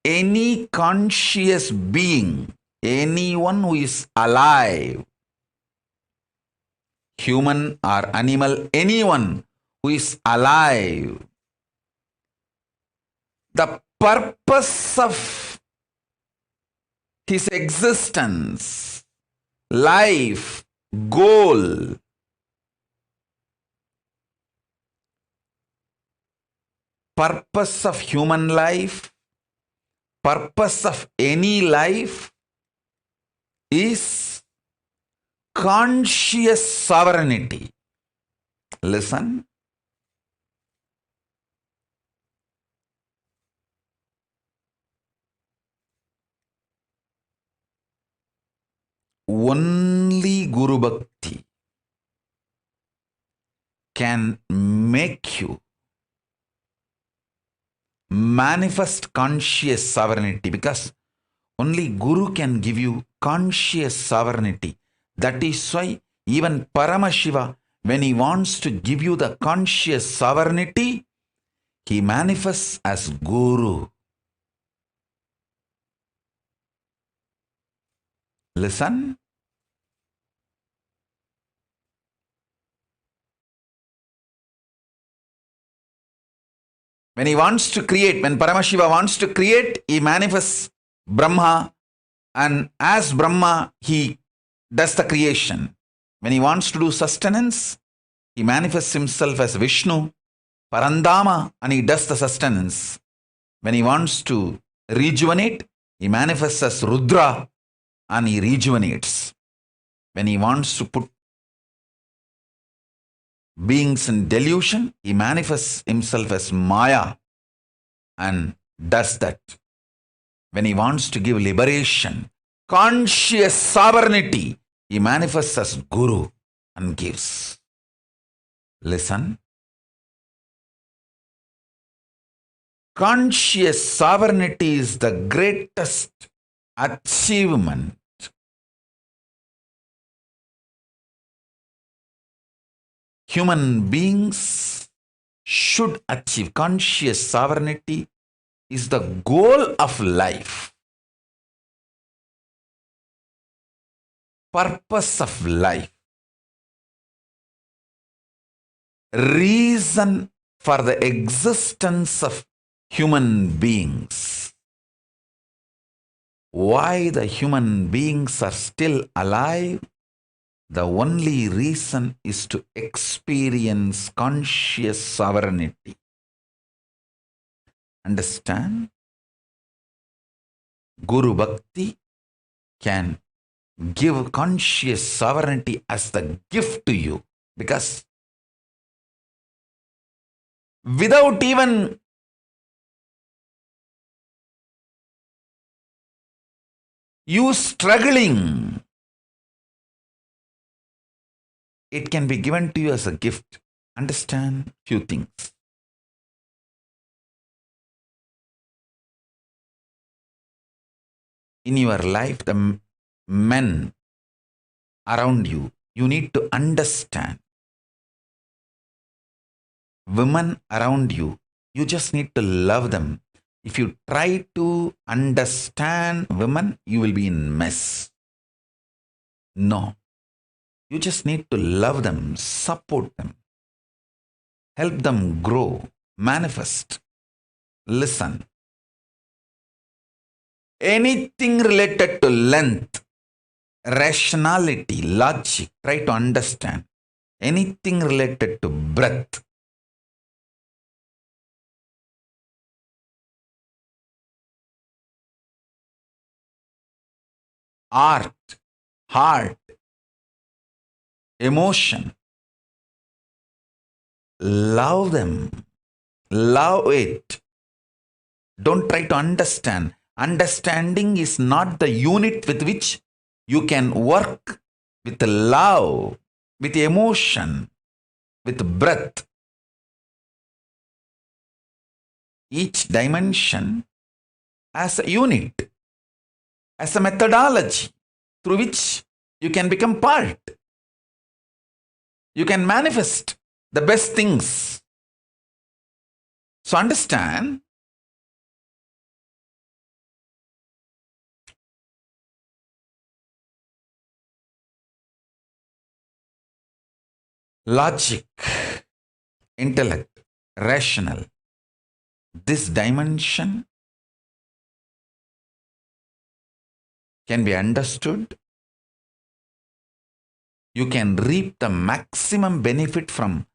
any conscious being, anyone who is alive, human or animal, anyone who is alive, the purpose of his existence, life, goal, purpose of human life, purpose of any life is conscious sovereignty. Listen. Only Guru Bhakti can make you manifest conscious sovereignty, because only Guru can give you conscious sovereignty. That is why even Paramashiva, when he wants to give you the conscious sovereignty, he manifests as Guru. Listen. When he wants to create, when Paramashiva wants to create, he manifests Brahma, and as Brahma, he does the creation. When he wants to do sustenance, he manifests himself as Vishnu, Parandama, and he does the sustenance. When he wants to rejuvenate, he manifests as Rudra, and he rejuvenates. When he wants to put beings in delusion, he manifests himself as Maya and does that. When he wants to give liberation, conscious sovereignty, he manifests as Guru and gives. Listen. Conscious sovereignty is the greatest achievement. Human beings should achieve. Conscious sovereignty is the goal of life, purpose of life, reason for the existence of human beings. Why the human beings are still alive? The only reason is to experience conscious sovereignty. Understand? Guru Bhakti can give conscious sovereignty as the gift to you, because without even you struggling, it can be given to you as a gift. Understand few things. In your life, the men around you, you need to understand. Women around you, you just need to love them. If you try to understand women, you will be in mess. No. You just need to love them, support them, help them grow, manifest. Listen. Anything related to length, rationality, logic, try to understand. Anything related to breadth, art, heart, emotion. Love them. Love it. Don't try to understand. Understanding is not the unit with which you can work with love, with emotion, with breath. Each dimension as a unit, as a methodology through which you can become part. You can manifest the best things. So understand, logic, intellect, rational. This dimension can be understood. You can reap the maximum benefit from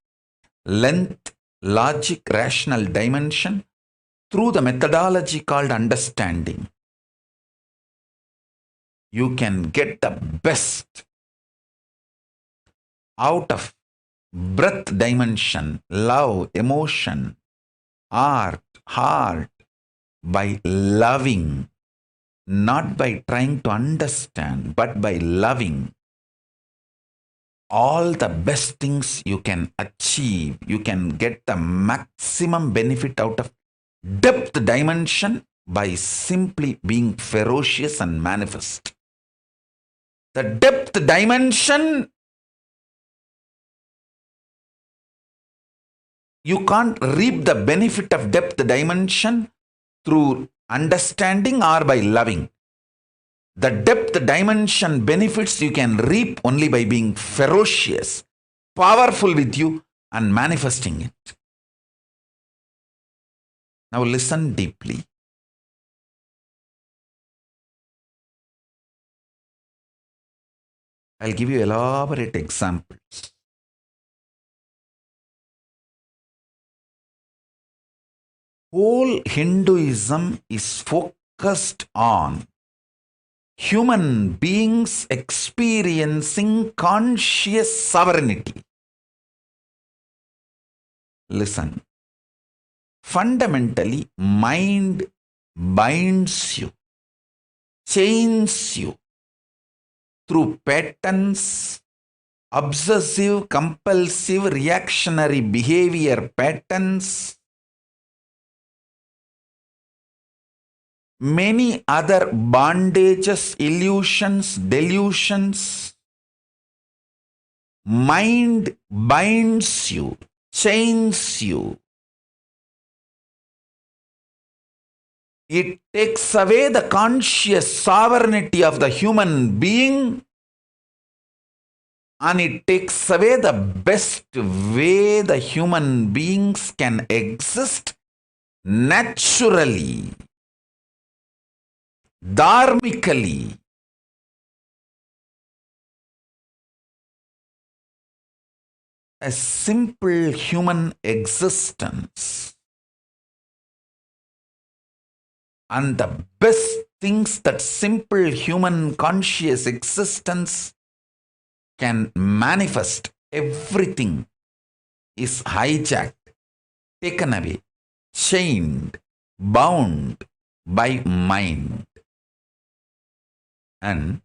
length, logic, rational dimension through the methodology called understanding. You can get the best out of breath dimension, love, emotion, art, heart, by loving, not by trying to understand, but by loving. All the best things you can achieve, you can get the maximum benefit out of depth dimension by simply being ferocious and manifest. The depth dimension, you can't reap the benefit of depth dimension through understanding or by loving. The depth dimension benefits you can reap only by being ferocious, powerful with you, and manifesting it. Now listen deeply. I'll give you elaborate examples. Whole Hinduism is focused on human beings experiencing conscious sovereignty. Listen. Fundamentally, mind binds you, chains you through patterns, obsessive, compulsive, reactionary behavior patterns, many other bondages, illusions, delusions. Mind binds you, chains you. It takes away the conscious sovereignty of the human being, and it takes away the best way the human beings can exist naturally, dharmically. A simple human existence. And the best things that simple human conscious existence can manifest, everything is hijacked, taken away, chained, bound by mind. And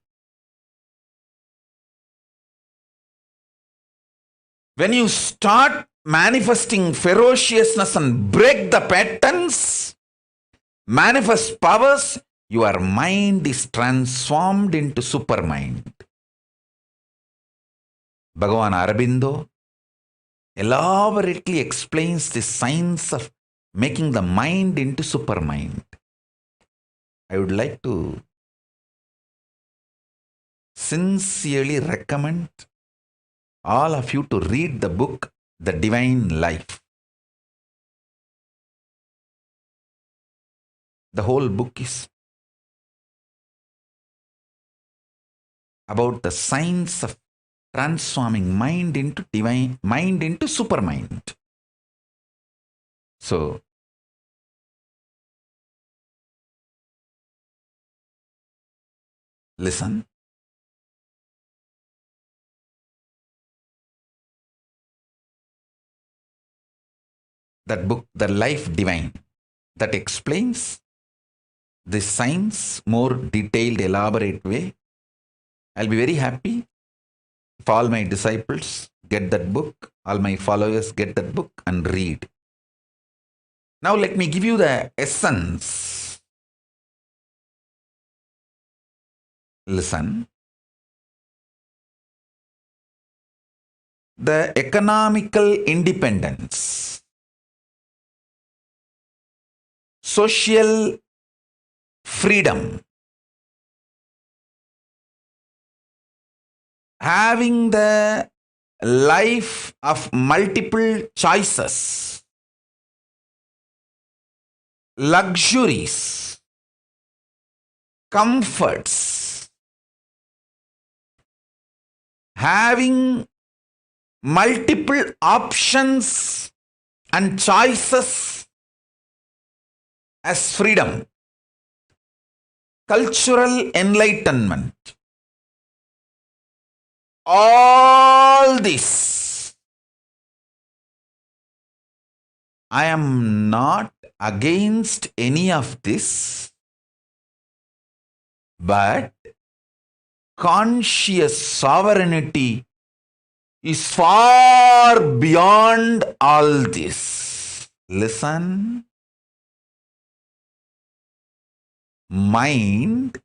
when you start manifesting ferociousness and break the patterns, manifest powers, your mind is transformed into supermind. Bhagavan Aurobindo elaborately explains the science of making the mind into supermind. I would like to sincerely recommend all of you to read the book, The Divine Life. The whole book is about the science of transforming mind into divine, mind into supermind. So, listen. That book, The Life Divine, that explains the science more detailed, elaborate way. I'll be very happy if all my disciples get that book, all my followers get that book and read. Now let me give you the essence. Listen. The economical independence, social freedom, having the life of multiple choices, luxuries, comforts, having multiple options and choices as freedom, cultural enlightenment. All this, I am not against any of this, but conscious sovereignty is far beyond all this. Listen. Mind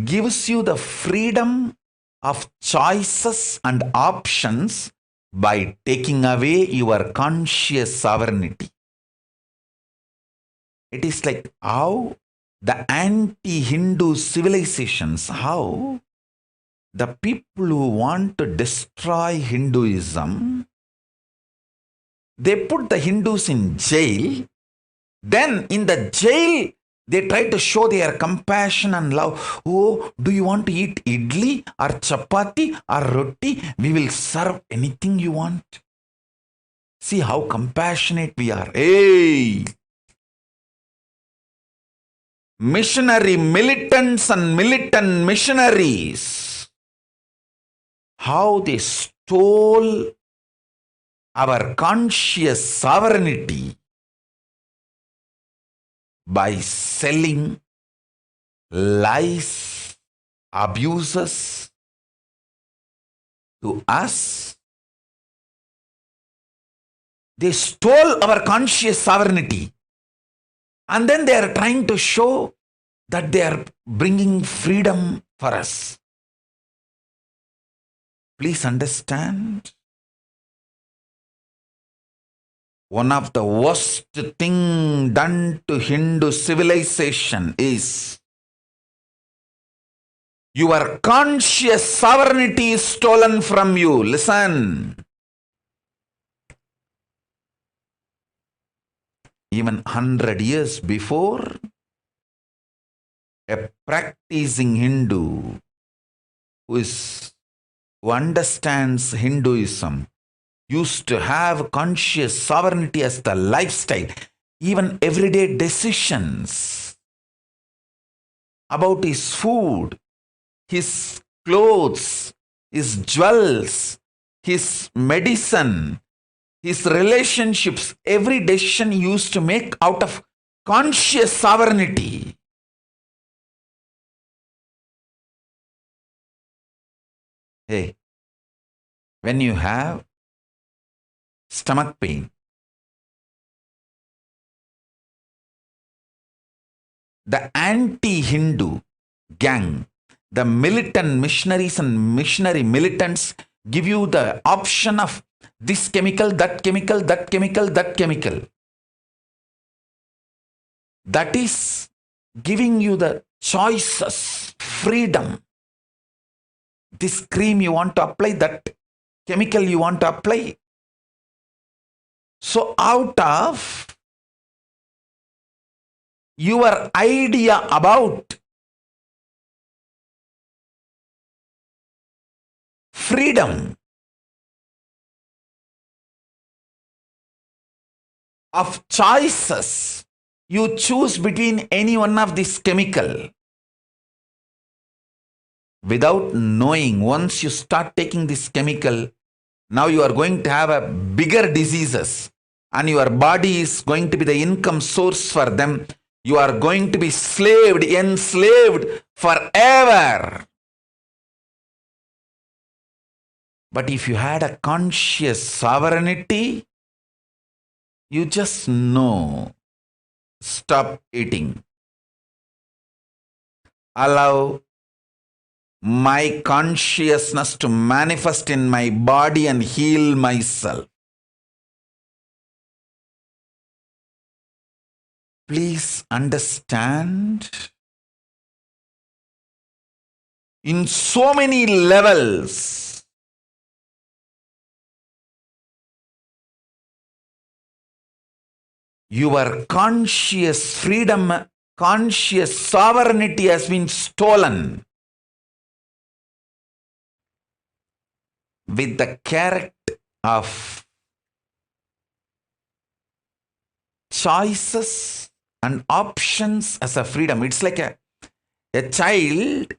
gives you the freedom of choices and options by taking away your conscious sovereignty. It is like how the anti-Hindu civilizations, how the people who want to destroy Hinduism, they put the Hindus in jail. Then in the jail, they try to show their compassion and love. Oh, do you want to eat idli or chapati or roti? We will serve anything you want. See how compassionate we are. Hey! Missionary militants and militant missionaries, how they stole our conscious sovereignty by selling lies, abuses to us. They stole our conscious sovereignty. And then they are trying to show that they are bringing freedom for us. Please understand. One of the worst thing done to Hindu civilization is your conscious sovereignty is stolen from you. Listen. Even 100 years before, a practicing Hindu who understands Hinduism used to have conscious sovereignty as the lifestyle, even everyday decisions about his food, his clothes, his jewels, his medicine, his relationships, every decision he used to make out of conscious sovereignty. Hey, when you have stomach pain, the anti-Hindu gang, the militant missionaries and missionary militants give you the option of this chemical, that chemical, that chemical, that chemical. That is giving you the choices, freedom. This cream you want to apply, that chemical you want to apply. So out of your idea about freedom of choices, you choose between any one of this chemical. Without knowing, once you start taking this chemical, now you are going to have a bigger diseases and your body is going to be the income source for them. You are going to be enslaved forever. But if you had a conscious sovereignty, you just know, stop eating. Allow my consciousness to manifest in my body and heal myself. Please understand, in so many levels, Your conscious freedom, conscious sovereignty has been stolen with the character of choices and options as a freedom. It's like a child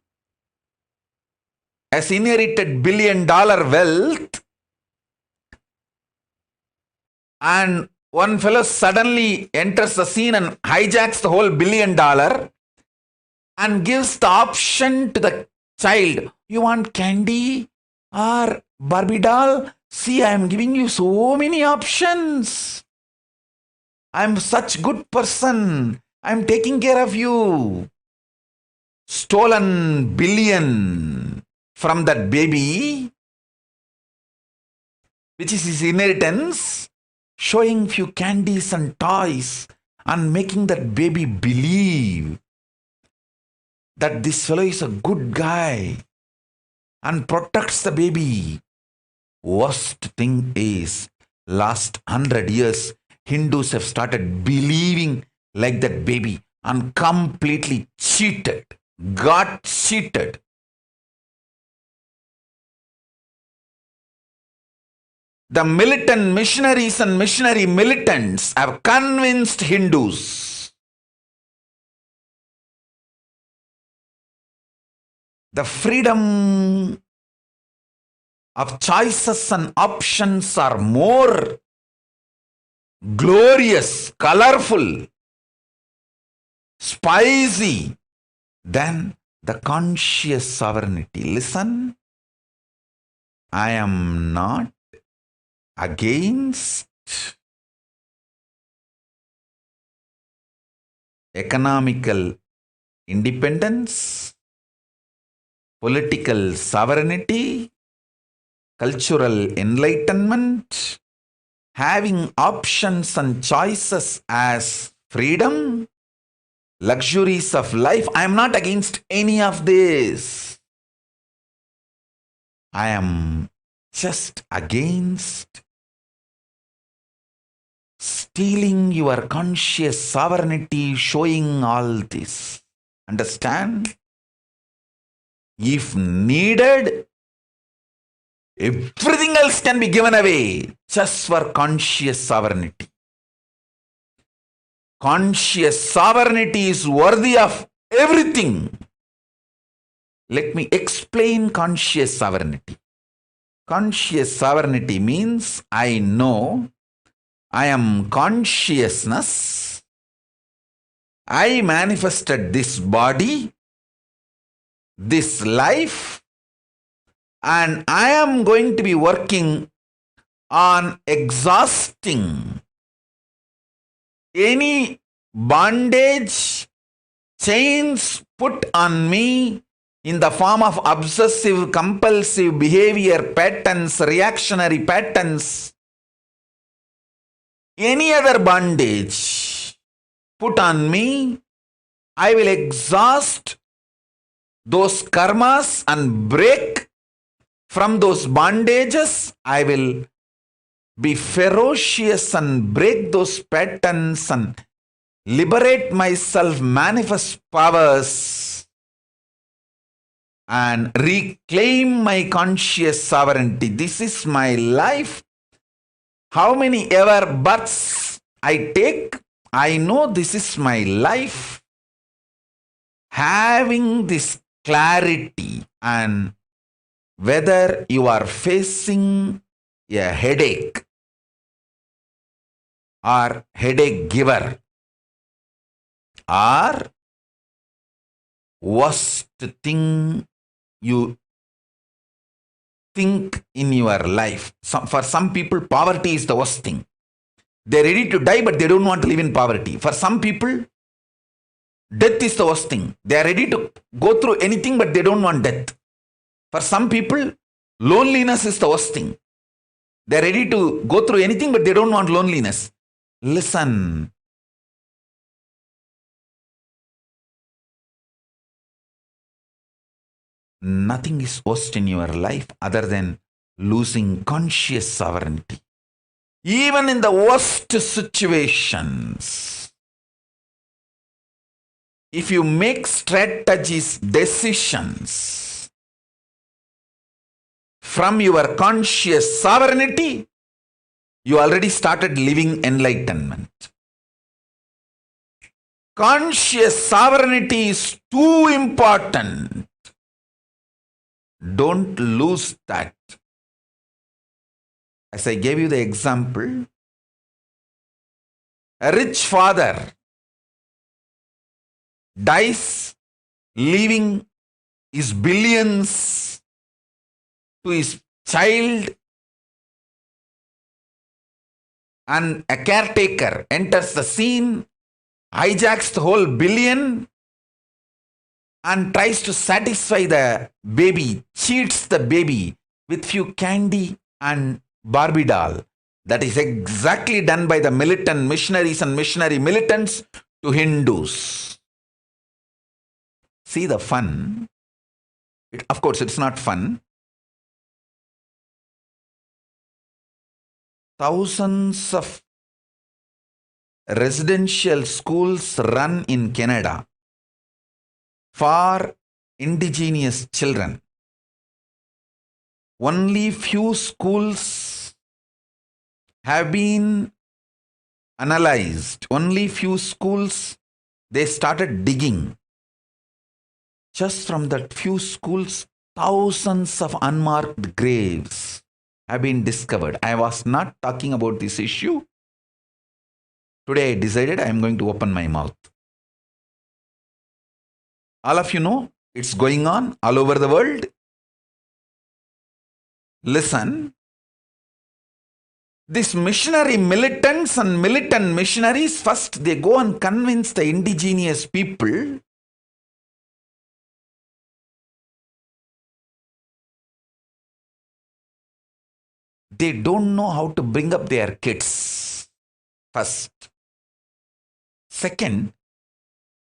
has inherited $1 billion wealth, and one fellow suddenly enters the scene and hijacks the whole $1 billion and gives the option to the child. You want candy or Barbie doll? See, I am giving you so many options. I am such good person. I am taking care of you. Stolen billion from that baby, which is his inheritance, showing few candies and toys and making that baby believe that this fellow is a good guy and protects the baby. Worst thing is, last 100 years, Hindus have started believing like that baby and completely cheated, got cheated. The militant missionaries and missionary militants have convinced Hindus. The freedom of choices and options are more glorious, colorful, spicy than the conscious sovereignty. Listen, I am not against economical independence, political sovereignty, cultural enlightenment, having options and choices as freedom, luxuries of life. I am not against any of this. I am just against stealing your conscious sovereignty, showing all this. Understand? If needed, everything else can be given away just for conscious sovereignty. Conscious sovereignty is worthy of everything. Let me explain conscious sovereignty. Conscious sovereignty means I know I am consciousness. I manifested this body, this life, and I am going to be working on exhausting any bondage, chains put on me in the form of obsessive, compulsive behavior patterns, reactionary patterns, any other bondage put on me, I will exhaust those karmas and break from those bondages. I will be ferocious and break those patterns and liberate myself, manifest powers, and reclaim my conscious sovereignty. This is my life. How many ever births I take, I know this is my life. Having this clarity, and whether you are facing a headache or headache giver or worst thing you think in your life. For some people, poverty is the worst thing. They're ready to die, but they don't want to live in poverty. For some people, death is the worst thing. They are ready to go through anything, but they don't want death. For some people, loneliness is the worst thing. They're ready to go through anything, but they don't want loneliness. Listen. Nothing is worst in your life other than losing conscious sovereignty. even in the worst situations, if you make strategies, decisions from your conscious sovereignty, you already started living enlightenment. Conscious sovereignty is too important. Don't lose that. As I gave you the example, a rich father dies leaving his billions to his child, and a caretaker enters the scene, hijacks the whole billion and tries to satisfy the baby, cheats the baby with few candy and Barbie doll. That is exactly done by the militant missionaries and missionary militants to Hindus. See the fun. Of course, it's not fun. Thousands of residential schools run in Canada for indigenous children. Only few schools have been analyzed. Only few schools, they started digging. Just from that few schools, thousands of unmarked graves have been discovered. I was not talking about this issue. Today I decided I am going to open my mouth. All of you know it's going on all over the world. Listen, these missionary militants and militant missionaries, first they go and convince the indigenous people they don't know how to bring up their kids. First. Second,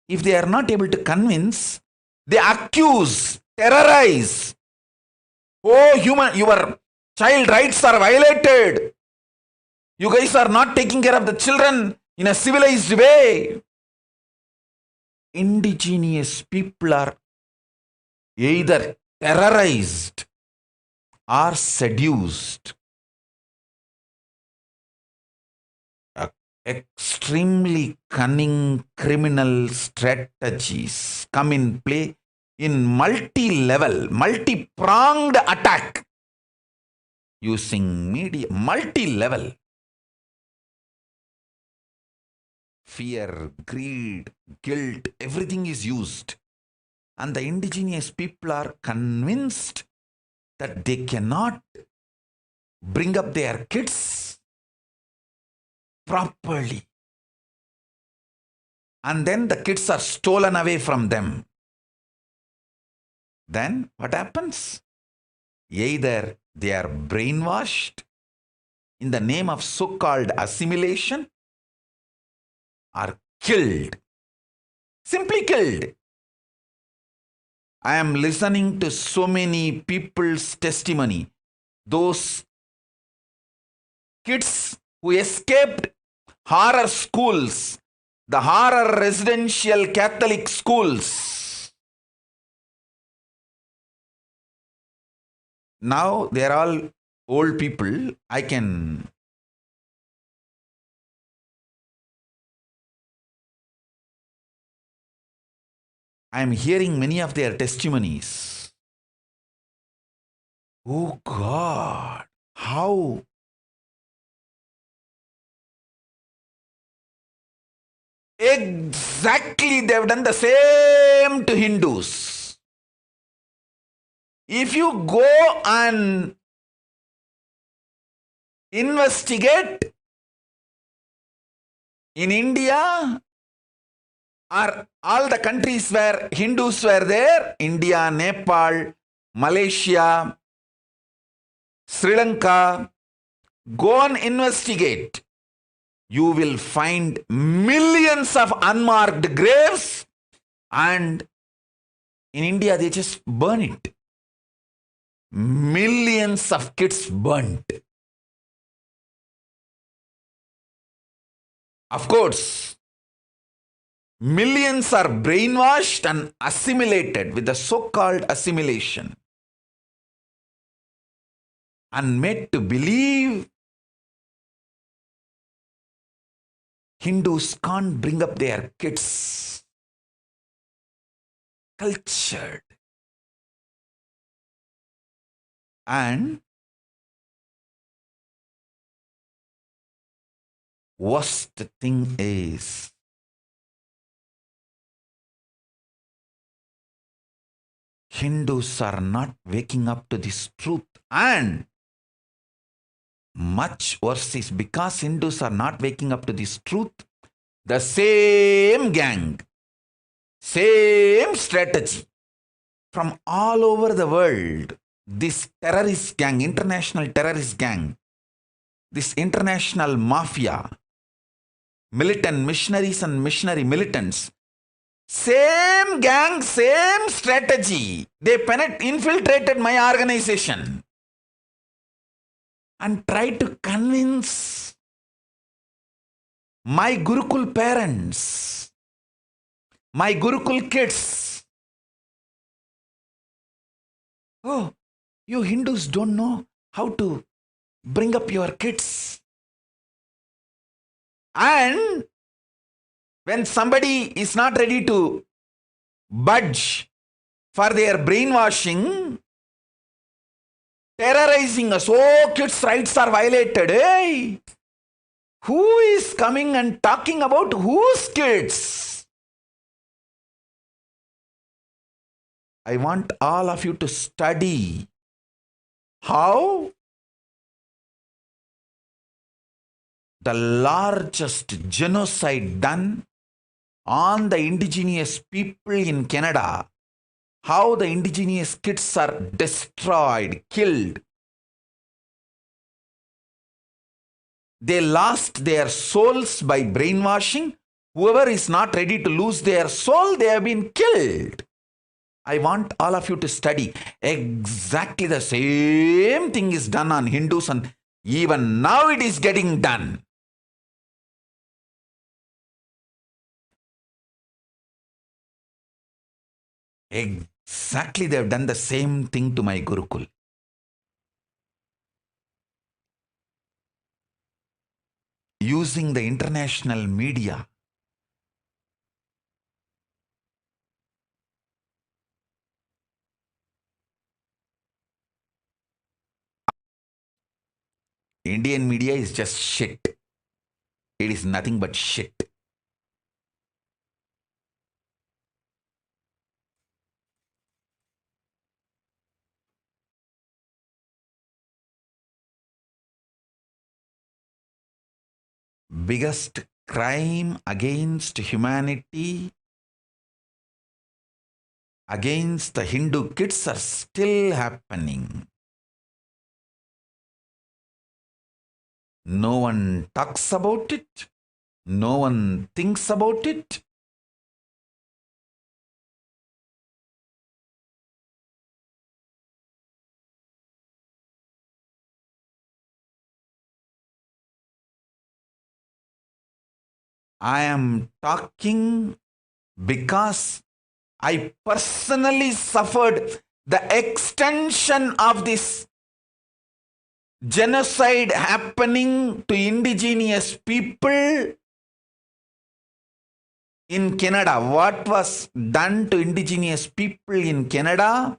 if they are not able to convince, they accuse, terrorize. Oh, your child rights are violated. You guys are not taking care of the children in a civilized way. Indigenous people are either terrorized or seduced. Extremely cunning criminal strategies come in play in multi-level, multi-pronged attack using media, multi-level. Fear, greed, guilt, everything is used. And the indigenous people are convinced that they cannot bring up their kids properly. And then the kids are stolen away from them. Then what happens? Either they are brainwashed in the name of so-called assimilation or killed. Simply killed. I am listening to so many people's testimony. Those kids who escaped horror schools, the horror residential Catholic schools. Now they are all old people. I am hearing many of their testimonies. Oh God, how? Exactly, they have done the same to Hindus. If you go and investigate in India or all the countries where Hindus were there, India, Nepal, Malaysia, Sri Lanka, go and investigate. You will find millions of unmarked graves, and in India they just burn it. Millions of kids burnt. Of course, millions are brainwashed and assimilated with the so-called assimilation and made to believe Hindus can't bring up their kids cultured. And worst thing is, Hindus are not waking up to this truth. And much worse is because Hindus are not waking up to this truth, the same gang, same strategy from all over the world, this terrorist gang, international terrorist gang, this international mafia, militant missionaries and missionary militants, same gang, same strategy. They infiltrated my organization and tried to convince my Gurukul parents, my Gurukul kids. Oh, you Hindus don't know how to bring up your kids. And when somebody is not ready to budge for their brainwashing, terrorizing us, oh, kids' rights are violated. Hey, who is coming and talking about whose kids? I want all of you to study how the largest genocide done on the indigenous people in Canada, how the indigenous kids are destroyed, killed. They lost their souls by brainwashing. Whoever is not ready to lose their soul, they have been killed. I want all of you to study. Exactly the same thing is done on Hindus, and even now it is getting done. Exactly, they have done the same thing to my Gurukul. Using the international media. Indian media is just shit. It is nothing but shit. Biggest crime against humanity, against the Hindu kids are still happening. No one talks about it. No one thinks about it. I am talking because I personally suffered the extension of this genocide happening to indigenous people in Canada. What was done to indigenous people in Canada?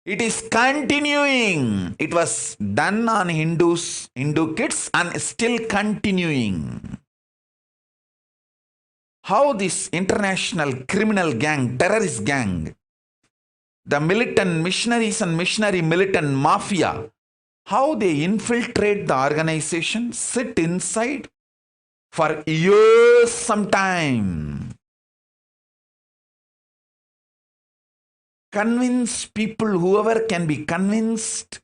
It is continuing. It was done on Hindu kids and still continuing. How this international criminal gang, terrorist gang, the militant missionaries and missionary militant mafia, how they infiltrate the organization, sit inside for years sometime, convince people, whoever can be convinced,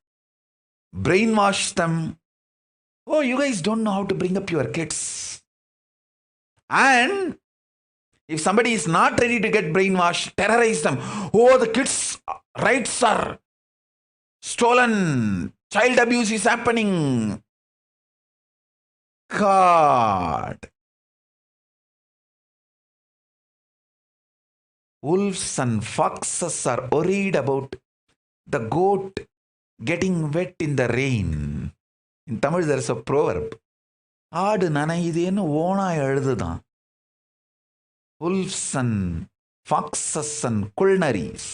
brainwash them. Oh, you guys don't know how to bring up your kids. And if somebody is not ready to get brainwashed, terrorize them. Oh, the kids' rights are stolen. Child abuse is happening. God. Wolves and foxes are worried about the goat getting wet in the rain. In Tamil, there is a proverb. ஆடு நனையுதேன்னு ஓனாய் அழுதுதான். Wolves and foxes and culnaries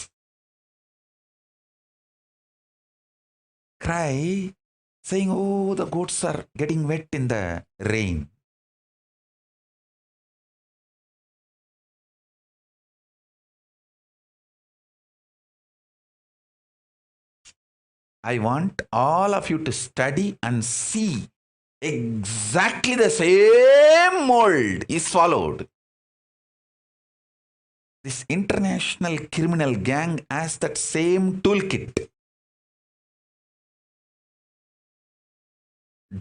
cry, saying, oh, the goats are getting wet in the rain. I want all of you to study and see exactly the same mold is followed. This international criminal gang has that same toolkit.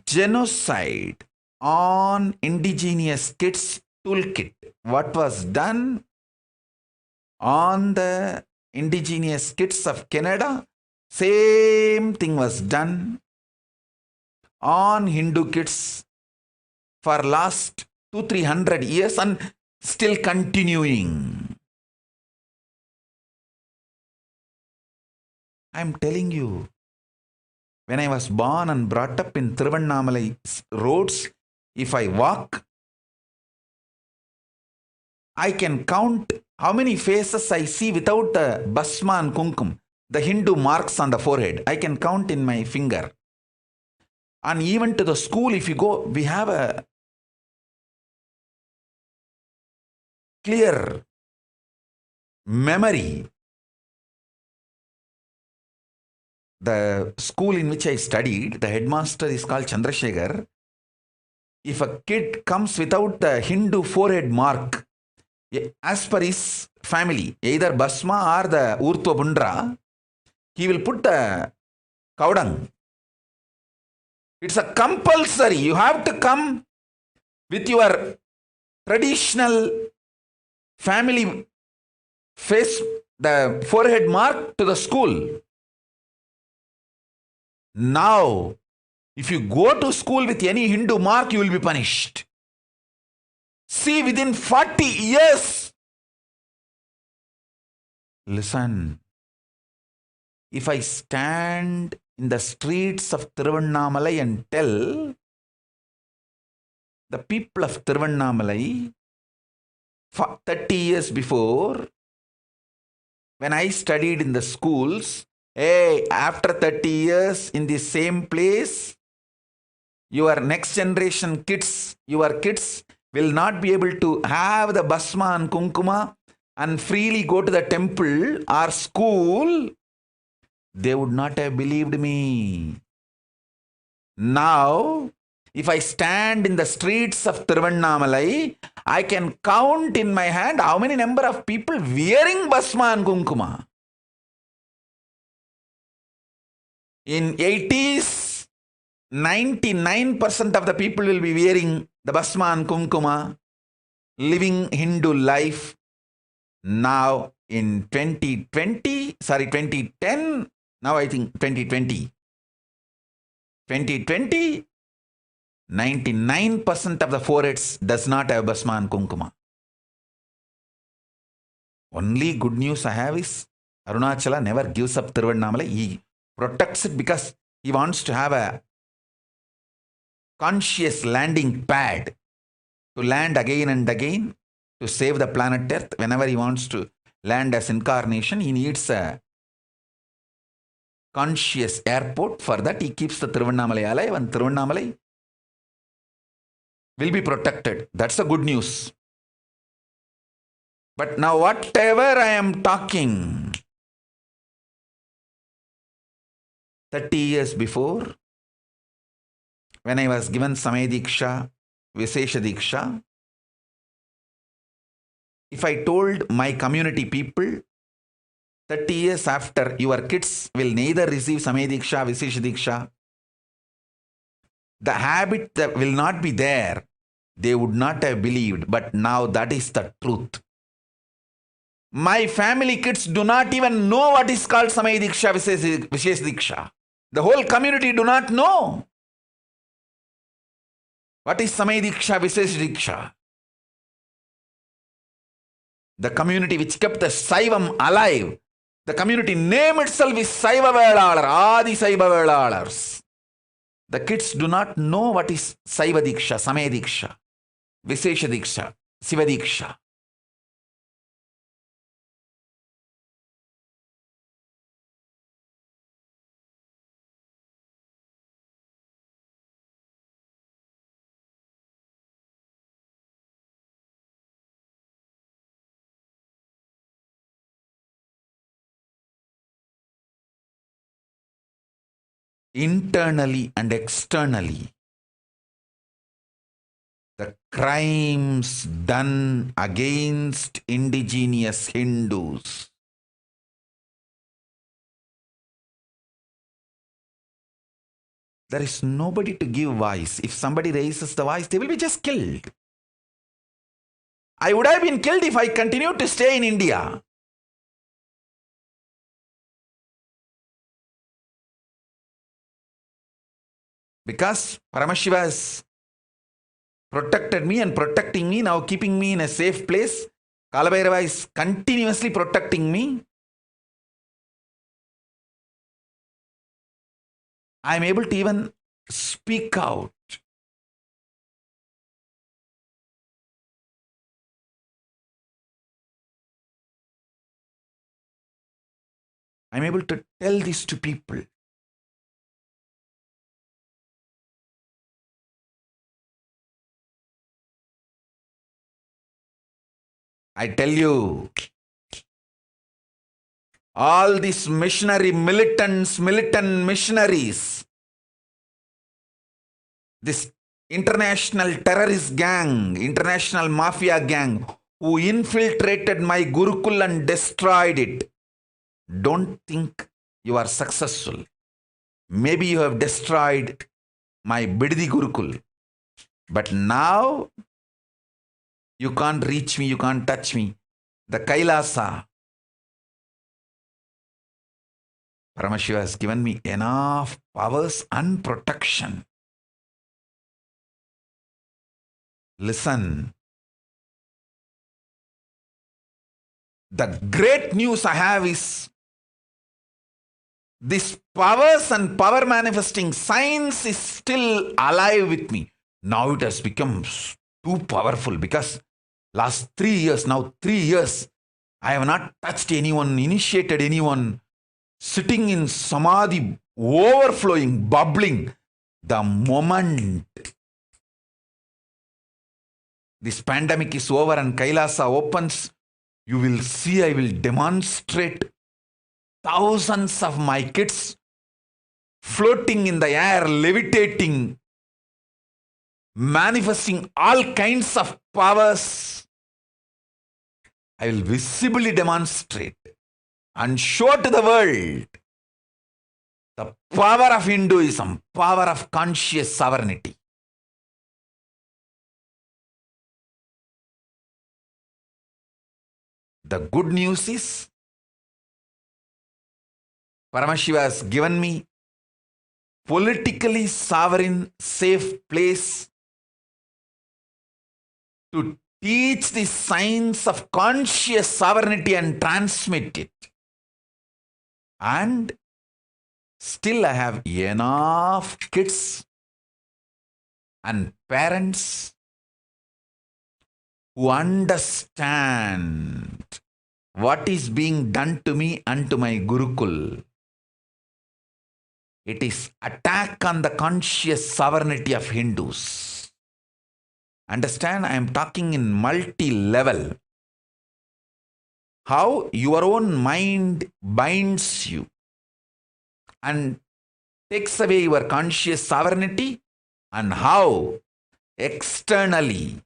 Genocide on indigenous kids toolkit. What was done on the indigenous kids of Canada? Same thing was done on Hindu kids for last 200-300 years and still continuing. I am telling you, when I was born and brought up in Thiruvannamalai roads, if I walk, I can count how many faces I see without the basma and kumkum, the Hindu marks on the forehead. I can count in my finger. And even to the school, if you go, we have a clear memory. The school in which I studied, the headmaster is called Chandrasekhar. If a kid comes without the Hindu forehead mark, as per his family, either Basma or the Urtva Bundra, he will put the Kaudang. It's a compulsory. You have to come with your traditional family face, the forehead mark to the school. Now, if you go to school with any Hindu mark, you will be punished. See, within 40 years, listen, if I stand in the streets of Thiruvannamalai and tell the people of Thiruvannamalai 30 years before, when I studied in the schools, hey, after 30 years in the same place, your next generation kids, your kids will not be able to have the basma and kunkuma and freely go to the temple or school, they would not have believed me. Now, if I stand in the streets of Thiruvannamalai, I can count in my hand how many number of people wearing basma and kunkuma. In 80s, 99% of the people will be wearing the basma and kumkuma, living Hindu life. Now in 2010, now I think 2020, 99% of the foreheads does not have basma and kumkuma. Only good news I have is Arunachala never gives up Thiruvannamalai. He protects it because he wants to have a conscious landing pad to land again and again to save the planet Earth. Whenever he wants to land as incarnation, he needs a conscious airport. For that, he keeps the Thiruvannamalai alive, and Thiruvannamalai will be protected. That's the good news. But now, whatever I am talking, 30 years before, when I was given Samay Diksha, Vishesha Diksha, if I told my community people, 30 years after, your kids will neither receive Samay Diksha, Vishesha Diksha, the habit that will not be there, they would not have believed. But now that is the truth. My family kids do not even know what is called Samay Diksha, Vishesha Diksha. The whole community do not know. What is Samay Diksha, Visesh Diksha? The community which kept the Saivam alive. The community name itself is Saiva Velalar, Adi Saiva Velalars. The kids do not know what is Saiva Diksha, Samay Diksha, Visesha Diksha, Siva Diksha. Internally and externally, the crimes done against indigenous Hindus, there is nobody to give voice. If somebody raises the voice, they will be just killed. I would have been killed if I continued to stay in India. Because Paramashiva has protected me and protecting me, now keeping me in a safe place. Kalabhairava is continuously protecting me. I am able to even speak out. I am able to tell this to people. I tell you, all these missionary militant missionaries, this international terrorist gang, international mafia gang, who infiltrated my Gurukul and destroyed it, don't think you are successful. Maybe you have destroyed my Bididi Gurukul, but now you can't reach me, you can't touch me. The Kailasa, Paramashiva has given me enough powers and protection. Listen. The great news I have is this powers and power manifesting science is still alive with me. Now it has become too powerful because last 3 years, I have not touched anyone, initiated anyone, sitting in samadhi, overflowing, bubbling. The moment this pandemic is over and Kailasa opens, you will see I will demonstrate thousands of my kids floating in the air, levitating, manifesting all kinds of powers. I will visibly demonstrate and show to the world the power of Hinduism, power of conscious sovereignty. The good news is, Paramashiva has given me politically sovereign, safe place to teach the science of conscious sovereignty and transmit it. And still I have enough kids and parents who understand what is being done to me and to my Gurukul. It is attack on the conscious sovereignty of Hindus. Understand, I am talking in multi-level. How your own mind binds you and takes away your conscious sovereignty, and how externally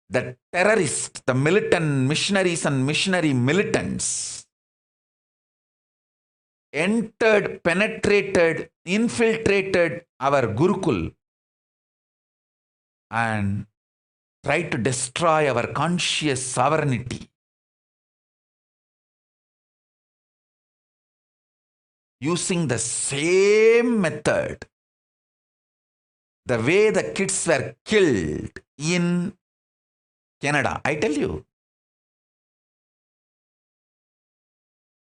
the terrorists, the militant missionaries and missionary militants entered, penetrated, infiltrated our Gurukul and tried to destroy our conscious sovereignty. Using the same method, the way the kids were killed in Canada. I tell you,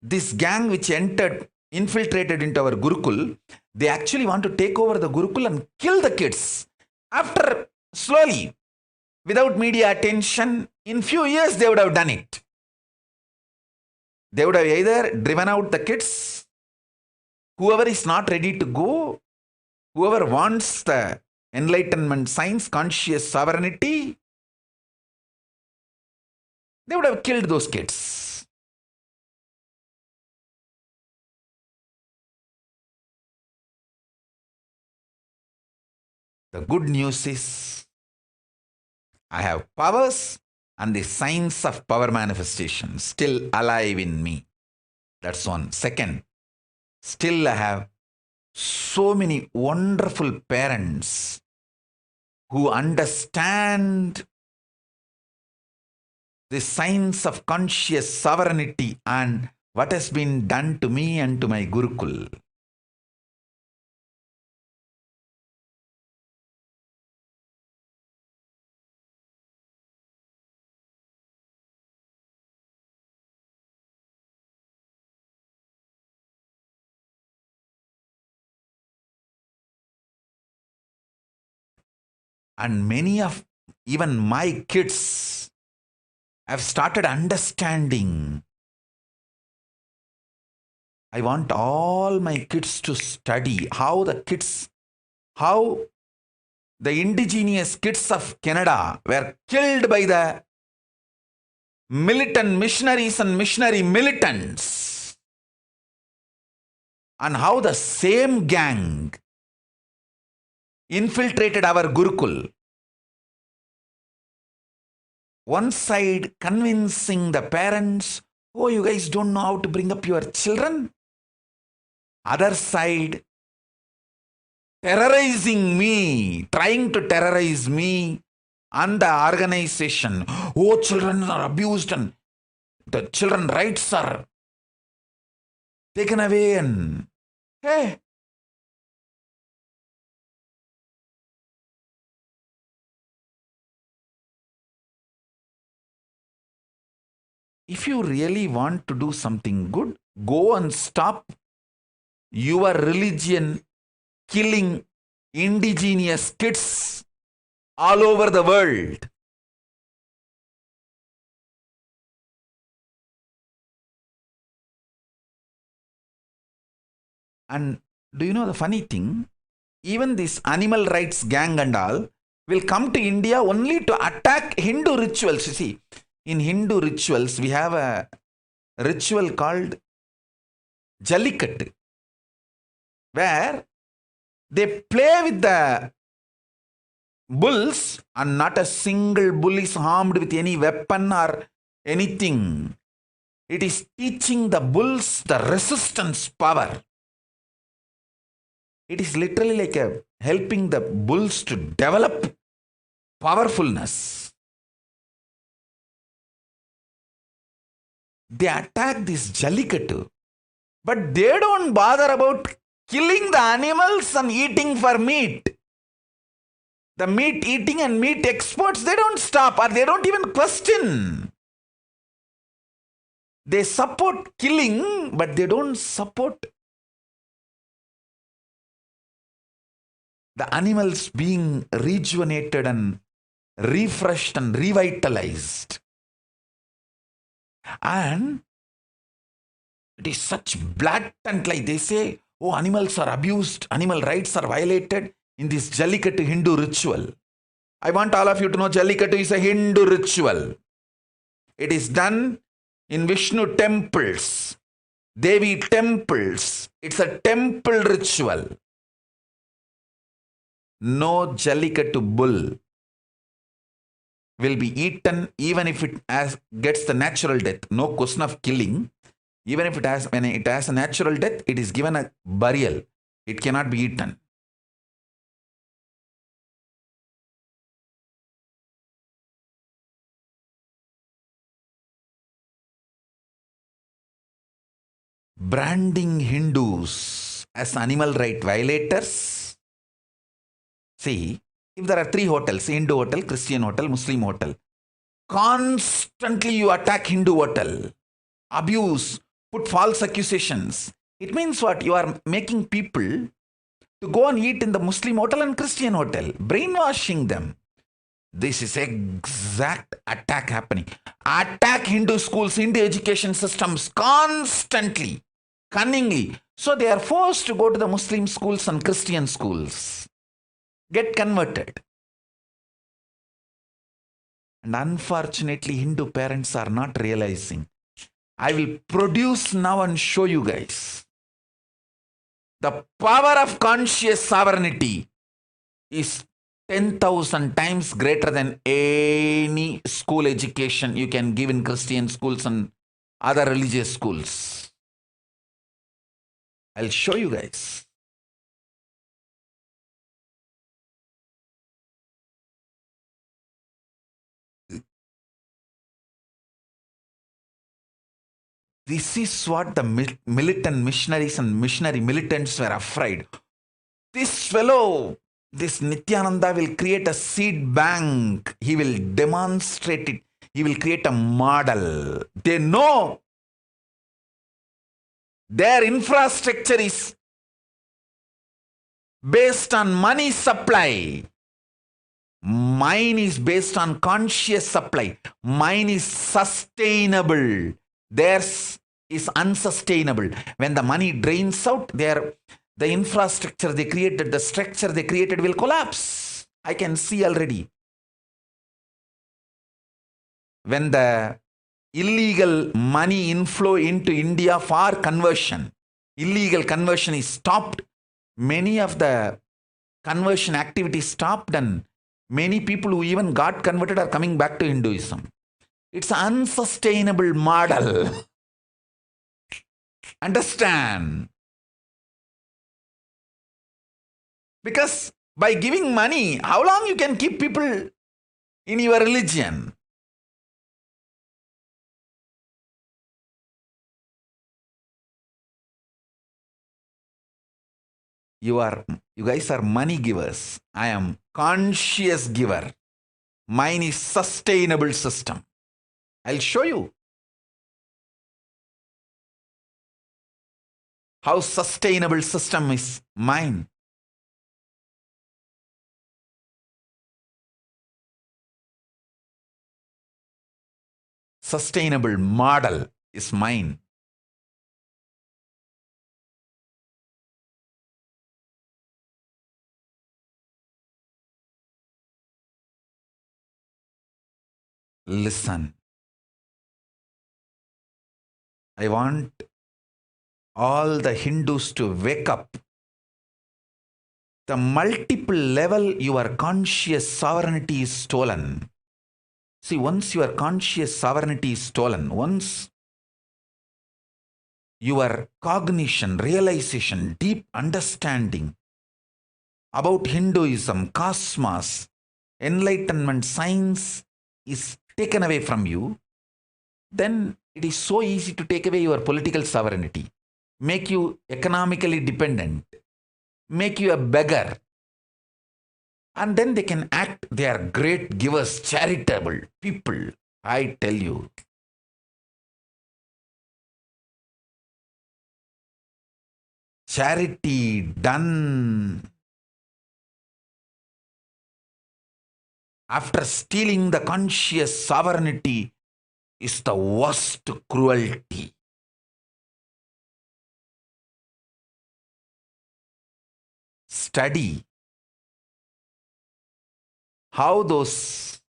this gang which infiltrated into our Gurukul, they actually want to take over the Gurukul and kill the kids. After slowly, without media attention, in few years they would have done it. They would have either driven out the kids, whoever is not ready to go, whoever wants the enlightenment, science, conscious sovereignty, they would have killed those kids. The good news is, I have powers and the science of power manifestation still alive in me. That's one. Second, still I have so many wonderful parents who understand the science of conscious sovereignty and what has been done to me and to my Gurukul. And many of even my kids have started understanding. I want all my kids to study how the indigenous kids of Canada were killed by the militant missionaries and missionary militants, and how the same gang infiltrated our Gurukul. One side convincing the parents, oh, you guys don't know how to bring up your children. Other side terrorizing me, trying to terrorize me and the organization. Oh, children are abused and the children rights are taken away, and hey, if you really want to do something good, go and stop your religion killing indigenous kids all over the world. And do you know the funny thing? Even this animal rights gang and all will come to India only to attack Hindu rituals. You see, in Hindu rituals, we have a ritual called Jallikattu, where they play with the bulls and not a single bull is harmed with any weapon or anything. It is teaching the bulls the resistance power. It is literally like helping the bulls to develop powerfulness. They attack this Jallikattu, but they don't bother about killing the animals and eating for meat. The meat eating and meat exports, they don't stop, or they don't even question. They support killing, but they don't support the animals being rejuvenated and refreshed and revitalized. And it is such blatant, like they say, oh, animals are abused, animal rights are violated in this Jallikattu Hindu ritual. I want all of you to know Jallikattu is a Hindu ritual. It is done in Vishnu temples, Devi temples. It's a temple ritual. No Jallikattu bull will be eaten even if it gets the natural death. No question of killing. Even if when it has a natural death, it is given a burial. It cannot be eaten. Branding Hindus as animal right violators. See, if there are 3 hotels, Hindu hotel, Christian hotel, Muslim hotel, constantly you attack Hindu hotel, abuse, put false accusations. It means what? You are making people to go and eat in the Muslim hotel and Christian hotel, brainwashing them. This is exact attack happening. Attack Hindu schools, Hindu education systems constantly, cunningly. So they are forced to go to the Muslim schools and Christian schools. Get converted. And unfortunately, Hindu parents are not realizing. I will produce now and show you guys. The power of conscious sovereignty is 10,000 times greater than any school education you can give in Christian schools and other religious schools. I'll show you guys. This is what the militant missionaries and missionary militants were afraid. This fellow, this Nithyananda, will create a seed bank. He will demonstrate it. He will create a model. They know their infrastructure is based on money supply. Mine is based on conscious supply. Mine is sustainable. Theirs is unsustainable. When the money drains out, the infrastructure they created, the structure they created will collapse. I can see already. When the illegal money inflow into India for conversion, illegal conversion is stopped, many of the conversion activities stopped, and many people who even got converted are coming back to Hinduism. It's an unsustainable model. Understand? Because by giving money, how long you can keep people in your religion? You guys are money givers. I am conscious giver. Mine is sustainable system. I'll show you how sustainable system is mine. Sustainable model is mine. Listen. I want all the Hindus to wake up. The multiple level your conscious sovereignty is stolen. See, once your conscious sovereignty is stolen, once your cognition, realization, deep understanding about Hinduism, cosmos, enlightenment, science is taken away from you, then it is so easy to take away your political sovereignty, make you economically dependent, make you a beggar. And then they can act, they are great givers, charitable people. I tell you. Charity done after stealing the conscious sovereignty is the worst cruelty. Study how those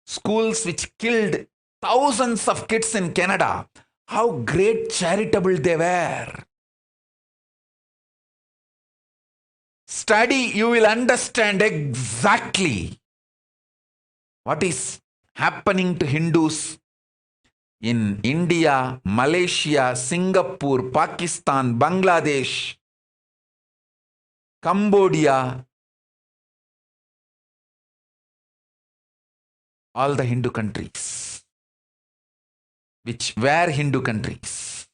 schools which killed thousands of kids in Canada, how great charitable they were. Study, you will understand exactly what is happening to Hindus in India, Malaysia, Singapore, Pakistan, Bangladesh, Cambodia, all the Hindu countries, which were Hindu countries.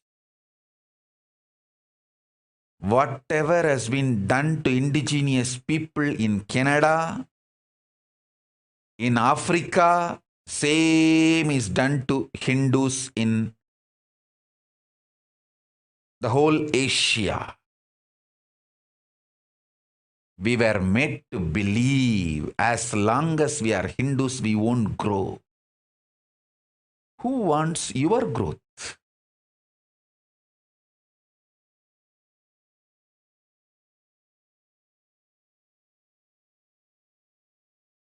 Whatever has been done to indigenous people in Canada, in Africa, same is done to Hindus in the whole Asia. We were made to believe as long as we are Hindus, we won't grow. Who wants your growth?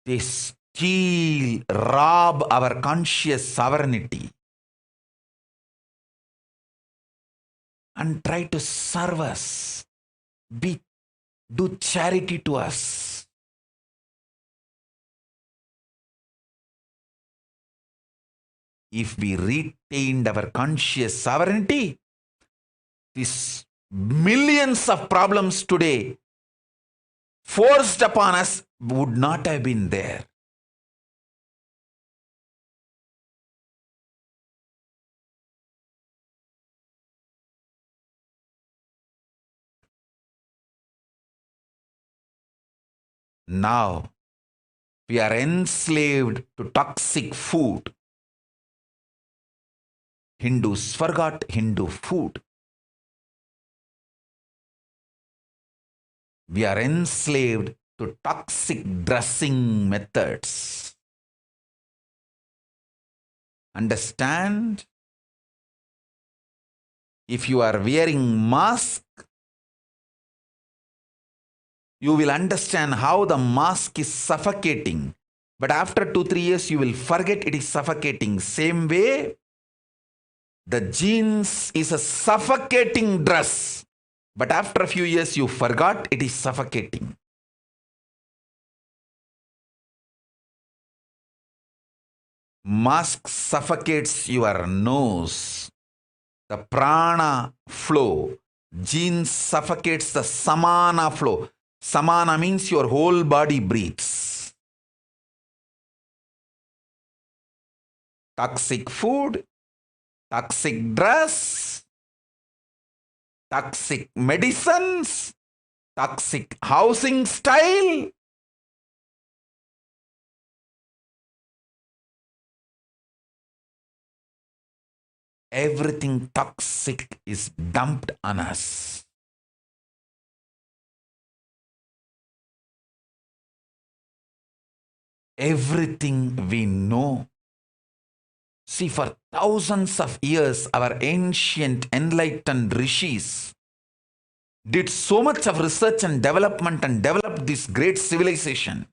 They steal, rob our conscious sovereignty and try to serve us, do charity to us. If we retained our conscious sovereignty, these millions of problems today forced upon us would not have been there. Now, we are enslaved to toxic food. Hindus forgot Hindu food. We are enslaved to toxic dressing methods. Understand? If you are wearing mask, you will understand how the mask is suffocating. But after 2-3 years, you will forget it is suffocating. Same way, the jeans is a suffocating dress. But after a few years, you forgot it is suffocating. Mask suffocates your nose, the prana flow. Jeans suffocates the samana flow. Samana means your whole body breathes. Toxic food, toxic dress, toxic medicines, toxic housing style. Everything toxic is dumped on us. Everything we know. See, for thousands of years, our ancient enlightened rishis did so much of research and development and developed this great civilization.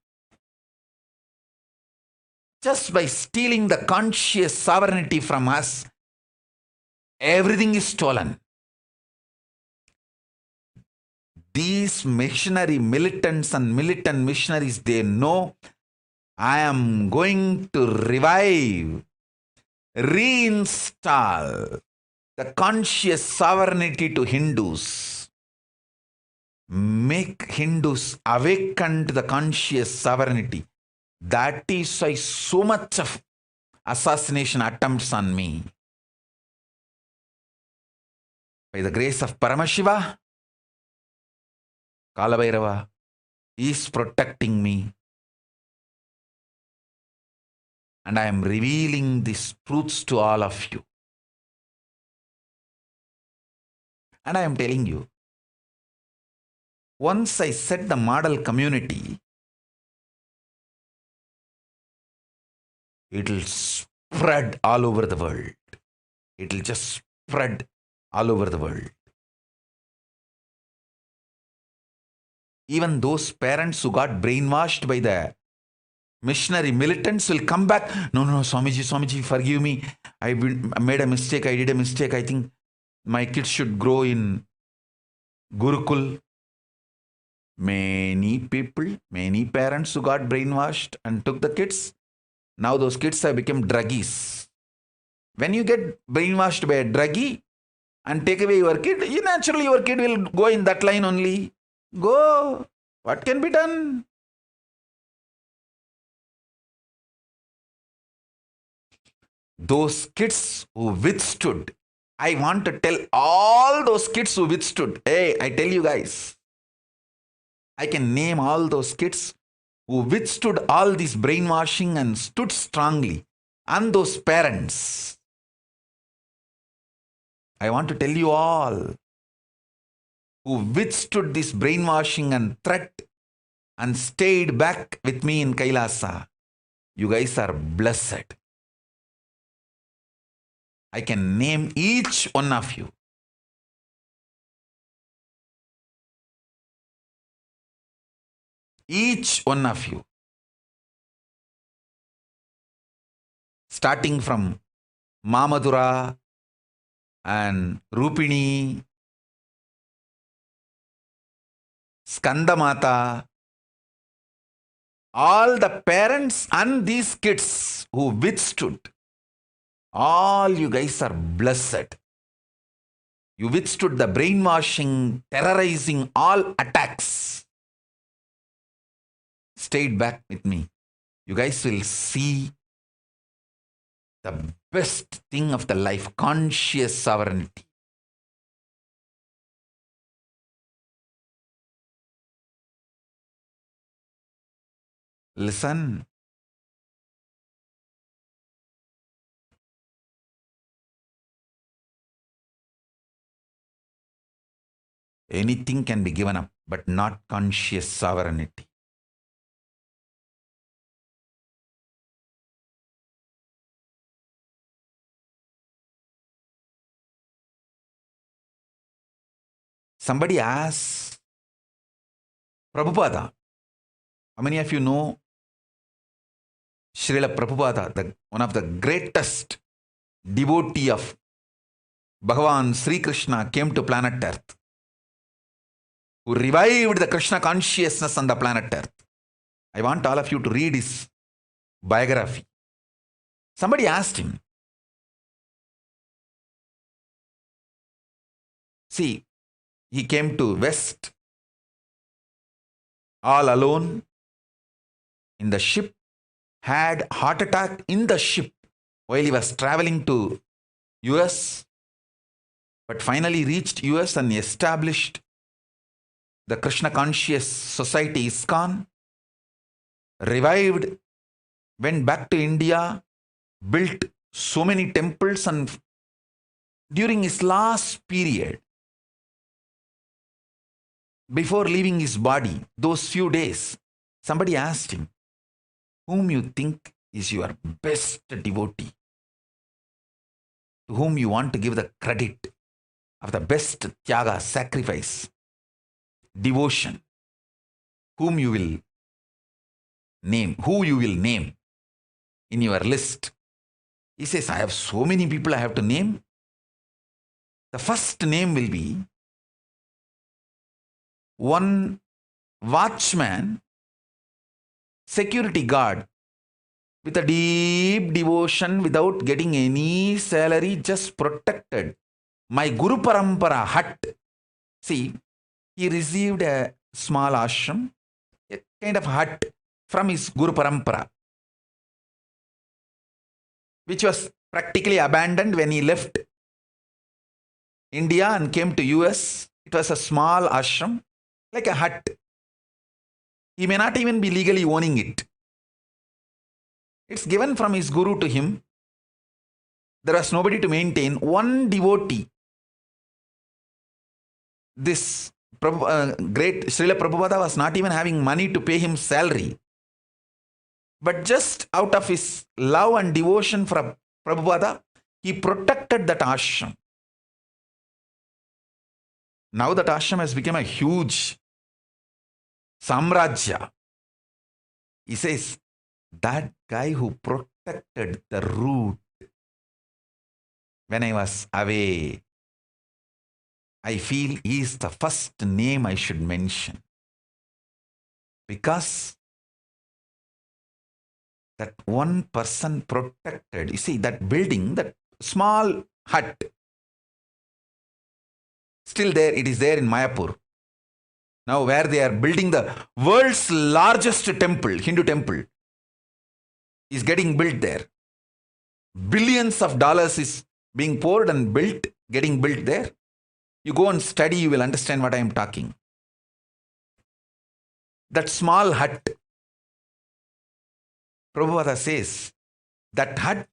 Just by stealing the conscious sovereignty from us, everything is stolen. These missionary militants and militant missionaries, they know I am going to revive, reinstall the conscious sovereignty to Hindus. Make Hindus awaken to the conscious sovereignty. That is why so much of assassination attempts on me. By the grace of Paramashiva, Kalabhairava is protecting me. And I am revealing these truths to all of you. And I am telling you, once I set the model community, it will spread all over the world. It will just spread all over the world. Even those parents who got brainwashed by the missionary militants will come back. No, Swamiji, forgive me. I made a mistake. I did a mistake. I think my kids should grow in Gurukul. Many people, many parents who got brainwashed and took the kids, now those kids have become druggies. When you get brainwashed by a druggie and take away your kid, naturally your kid will go in that line only. Go. What can be done? Those kids who withstood I want to tell all those kids who withstood. Hey, I tell you guys, I can name all those kids who withstood all this brainwashing and stood strongly. And those parents. I want to tell you all who withstood this brainwashing and threat and stayed back with me in Kailasa. You guys are blessed. I can name each one of you. Each one of you. Starting from Mamadura and Rupini, Skandamata, all the parents and these kids who withstood, all you guys are blessed. You withstood the brainwashing, terrorizing, all attacks. Stayed back with me. You guys will see the best thing of the life, conscious sovereignty. Listen. Anything can be given up, but not conscious sovereignty. Somebody asks, Prabhupada, how many of you know Srila Prabhupada, one of the greatest devotee of Bhagavan Sri Krishna, came to planet Earth, who revived the Krishna consciousness on the planet Earth. I want all of you to read his biography. Somebody asked him, see, he came to West all alone in the ship, had heart attack in the ship while he was traveling to US, but finally reached US and established the Krishna Conscious Society ISKCON, revived, went back to India, built so many temples, and during his last period, before leaving his body, those few days, somebody asked him, whom you think is your best devotee, to whom you want to give the credit of the best tyaga, sacrifice, devotion, whom you will name, who you will name in your list. He says, I have so many people I have to name. The first name will be one watchman, security guard, with a deep devotion, without getting any salary, just protected my Guru Parampara hut. See, he received a small ashram, a kind of hut from his Guru Parampara, which was practically abandoned when he left India and came to US. It was a small ashram, like a hut. He may not even be legally owning it. It's given from his guru to him. There was nobody to maintain. One devotee, this great Srila Prabhupada, was not even having money to pay him salary. But just out of his love and devotion for Prabhupada, he protected that ashram. Now that ashram has become a huge samrajya. He says, that guy who protected the root when I was away, I feel he is the first name I should mention. Because that one person protected, you see, that building, that small hut, still there, it is there in Mayapur. Now where they are building the world's largest temple, Hindu temple, is getting built there. Billions of dollars is being poured and built getting built there. You go and study, you will understand what I am talking. That small hut, Prabhupada says, that hut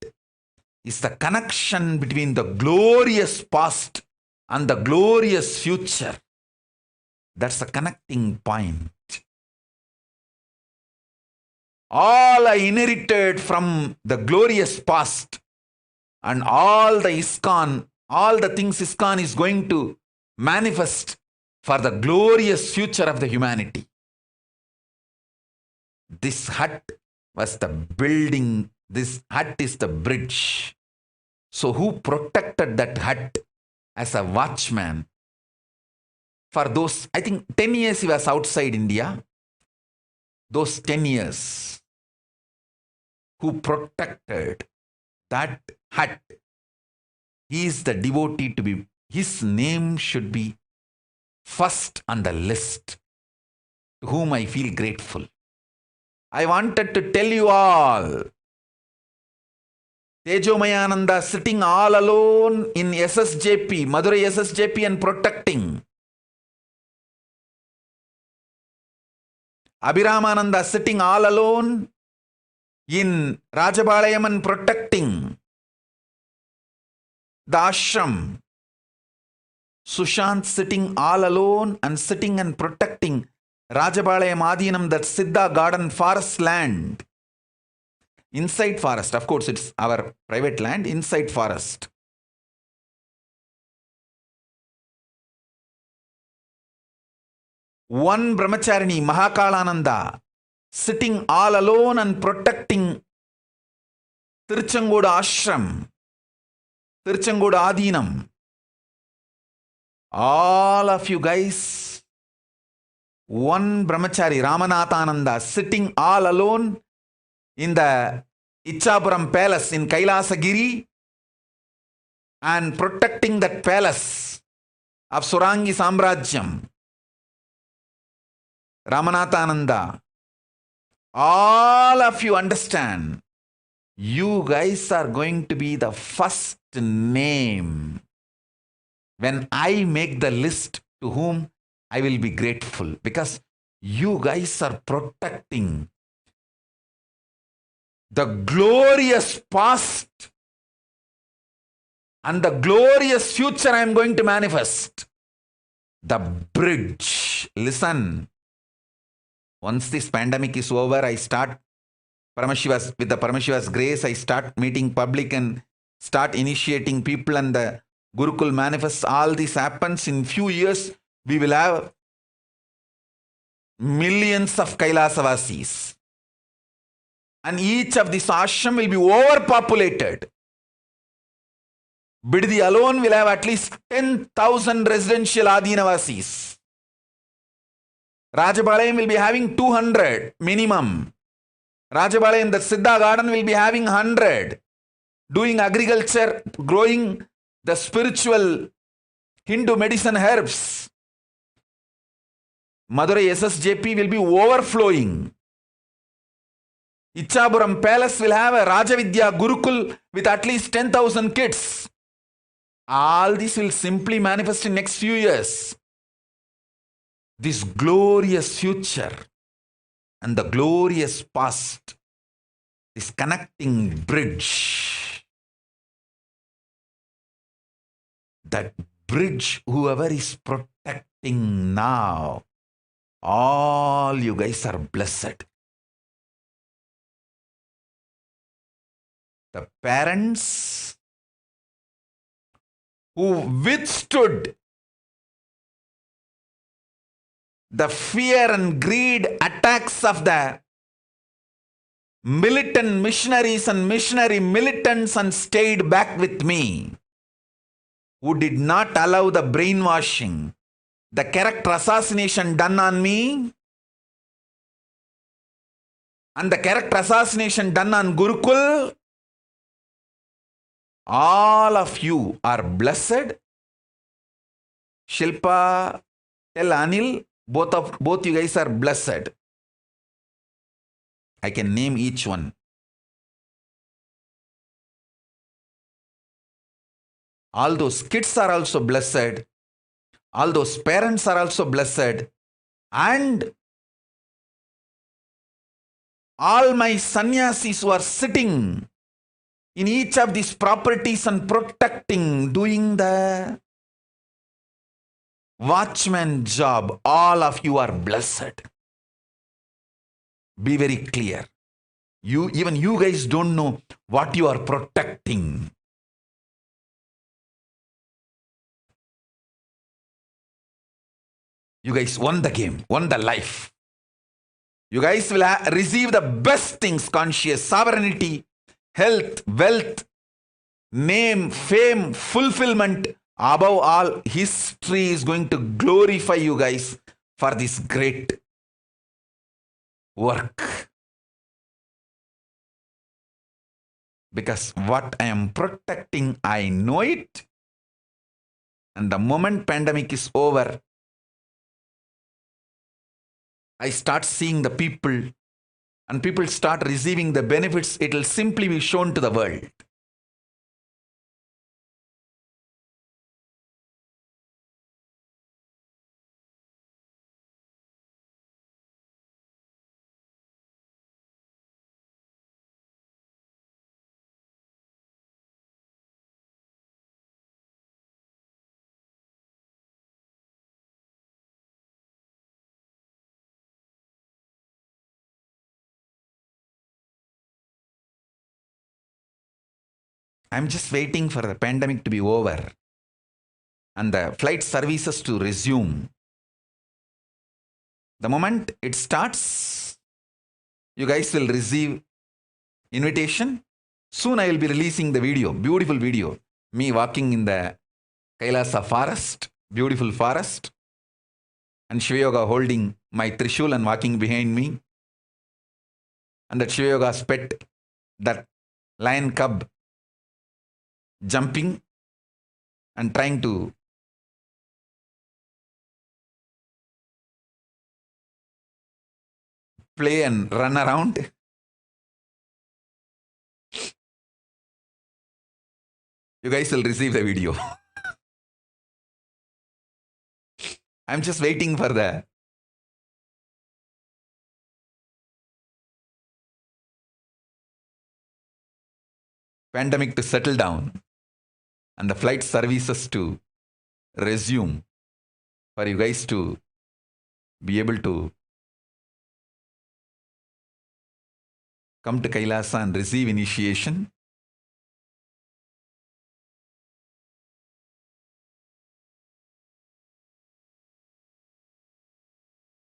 is the connection between the glorious past and the glorious future. That's the connecting point. All I inherited from the glorious past and all the ISKCON, all the things ISKCON is going to manifest for the glorious future of the humanity. This hut was the building, this hut is the bridge. So who protected that hut as a watchman? For those, I think 10 years he was outside India. Those 10 years, who protected that hut, he is the devotee to be, his name should be first on the list, to whom I feel grateful. I wanted to tell you all, Tejomayananda sitting all alone in SSJP, Madurai SSJP, and protecting. Abhiramananda sitting all alone in Rajabalayam and protecting the ashram. Sushant sitting all alone and sitting and protecting Rajabalayam Adinam, that Siddha garden forest land. Inside forest, of course it's our private land, inside forest. One brahmacharini, Mahakalananda, sitting all alone and protecting Tiruchengodu ashram, Tiruchengodu Adinam. All of you guys, one brahmachari, Ramanathananda, sitting all alone in the Ichapuram palace in Kailasa Giri and protecting that palace of Surangi Samrajyam. Ramanathananda, all of you understand, you guys are going to be the first name when I make the list, to whom I will be grateful, because you guys are protecting the glorious past and the glorious future I am going to manifest. The bridge. Listen. Once this pandemic is over, I start Paramashiva's, with the Paramashiva's grace, I start meeting public and start initiating people, and the Gurukul manifests. All this happens in few years. We will have millions of Kailasavasis. And each of these ashram will be overpopulated. Biddi alone will have at least 10,000 residential Adinavasis. Rajabalayam will be having 200 minimum. Rajabalayam, the Siddha garden, will be having 100. Doing agriculture, growing the spiritual Hindu medicine herbs. Madurai SSJP will be overflowing. Ichapuram Palace will have a Rajavidya Gurukul with at least 10,000 kids. All this will simply manifest in next few years. This glorious future and the glorious past, this connecting bridge. That bridge, whoever is protecting now, all you guys are blessed. The parents who withstood the fear and greed attacks of the militant missionaries and missionary militants and stayed back with me, who did not allow the brainwashing, the character assassination done on me, and the character assassination done on Gurukul. All of you are blessed. Shilpa, tell Anil, both you guys are blessed. I can name each one. All those kids are also blessed. All those parents are also blessed. And all my sannyasis who are sitting in each of these properties and protecting, doing the watchman job, all of you are blessed. Be very clear. Even you guys don't know what you are protecting. You guys won the game, won the life. You guys will receive the best things: conscious sovereignty, health, wealth, name, fame, fulfillment. Above all, history is going to glorify you guys for this great work. Because what I am protecting, I know it. And the moment pandemic is over, I start seeing the people and people start receiving the benefits. It will simply be shown to the world. I'm just waiting for the pandemic to be over and the flight services to resume. The moment it starts, you guys will receive invitation. Soon I will be releasing the video, beautiful video. Me walking in the Kailasa forest, beautiful forest. And Shiva Yoga holding my Trishul and walking behind me. And that Shiva Yoga's pet, that lion cub, jumping and trying to play and run around. You guys will receive the video. I'm just waiting for the pandemic to settle down and the flight services to resume for you guys to be able to come to Kailasa and receive initiation.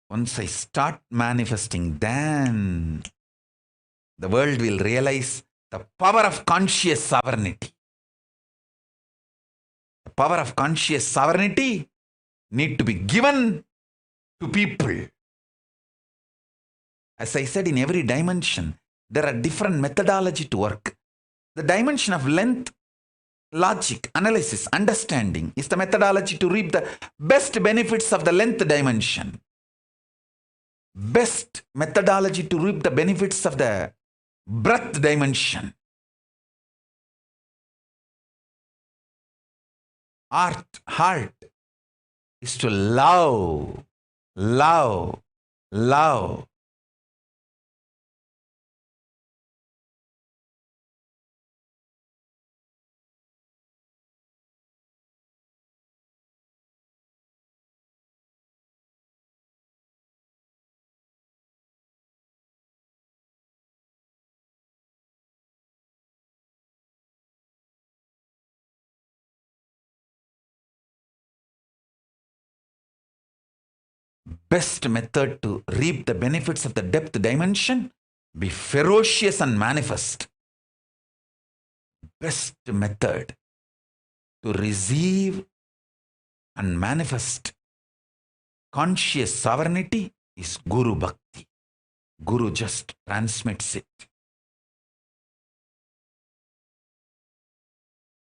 Once I start manifesting, then the world will realize the power of conscious sovereignty. The power of conscious sovereignty need to be given to people. As I said, in every dimension, there are different methodology to work. The dimension of length, logic, analysis, understanding is the methodology to reap the best benefits of the length dimension. Best methodology to reap the benefits of the breadth dimension. Heart is to love, love, love. Best method to reap the benefits of the depth dimension, be ferocious and manifest. Best method to receive and manifest conscious sovereignty is Guru Bhakti. Guru just transmits it.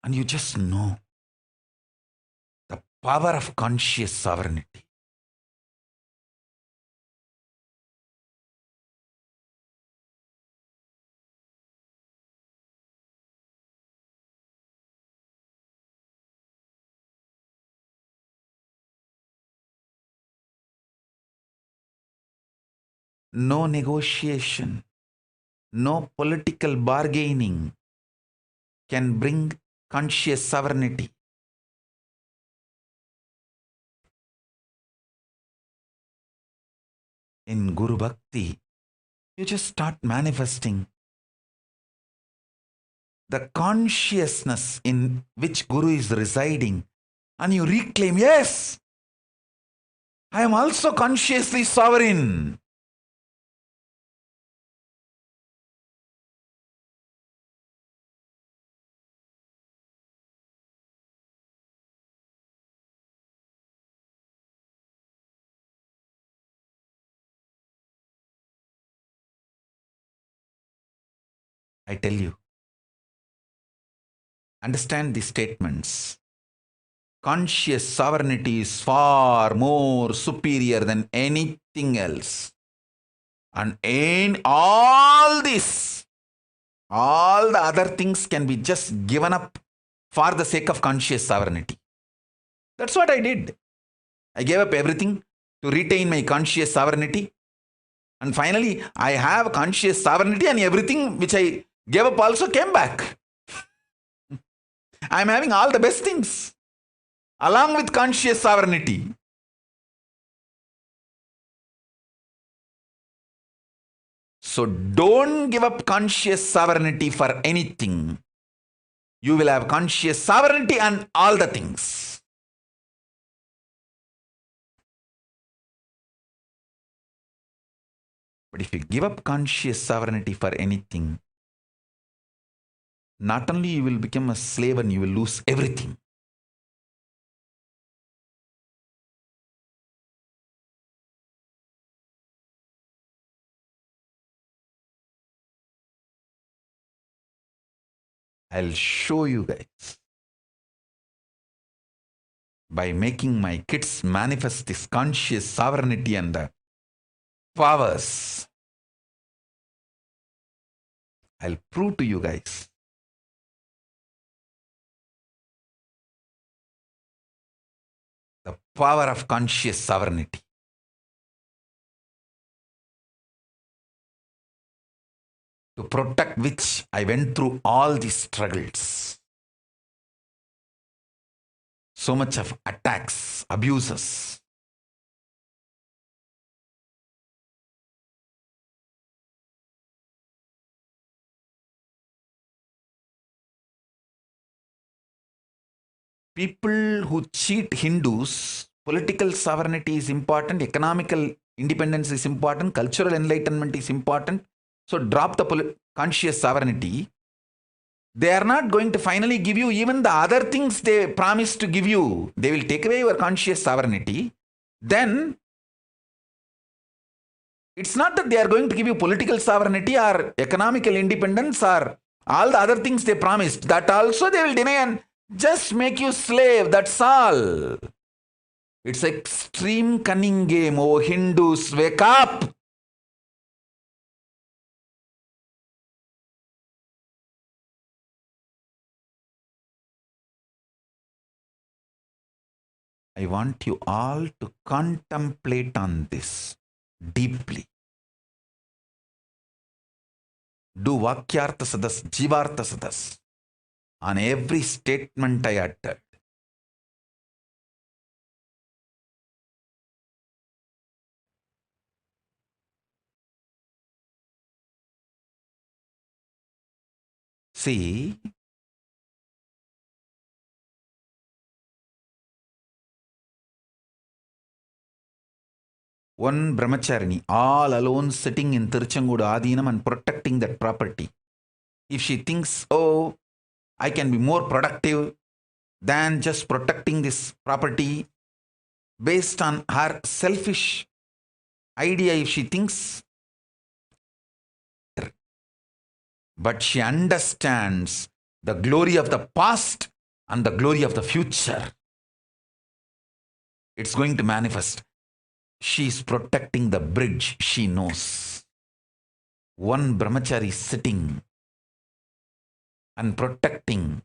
And you just know the power of conscious sovereignty. no negotiation, no political bargaining can bring conscious sovereignty. In Guru Bhakti, you just start manifesting the consciousness in which Guru is residing, and you reclaim, yes, I am also consciously sovereign. I tell you, understand these statements. Conscious sovereignty is far more superior than anything else. And in all this, all the other things can be just given up for the sake of conscious sovereignty. That's what I did. I gave up everything to retain my conscious sovereignty. And finally, I have conscious sovereignty, and everything which I gave up also came back. I'm having all the best things along with conscious sovereignty. So don't give up conscious sovereignty for anything. You will have conscious sovereignty and all the things. But if you give up conscious sovereignty for anything, not only you will become a slave and you will lose everything. I'll show you guys by making my kids manifest this conscious sovereignty and the powers. I'll prove to you guys. The power of conscious sovereignty. To protect which I went through all these struggles. So much of attacks, abuses. People who cheat Hindus, political sovereignty is important, economical independence is important, cultural enlightenment is important. So drop the conscious sovereignty. They are not going to finally give you even the other things they promised to give you. They will take away your conscious sovereignty. Then it's not that they are going to give you political sovereignty or economical independence or all the other things they promised. That also they will deny and just make you slave. That's all. It's an extreme cunning game. Oh, Hindus, wake up. I want you all to contemplate on this deeply. Do Vakyartha Sadas, Jivartha Sadas on every statement I uttered. See, one brahmacharini all alone sitting in Tiruchengodu Adinam and protecting that property. If she thinks, oh, I can be more productive than just protecting this property based on her selfish idea, if she thinks, but she understands the glory of the past and the glory of the future. It's going to manifest. She is protecting the bridge she knows. One brahmachari sitting and protecting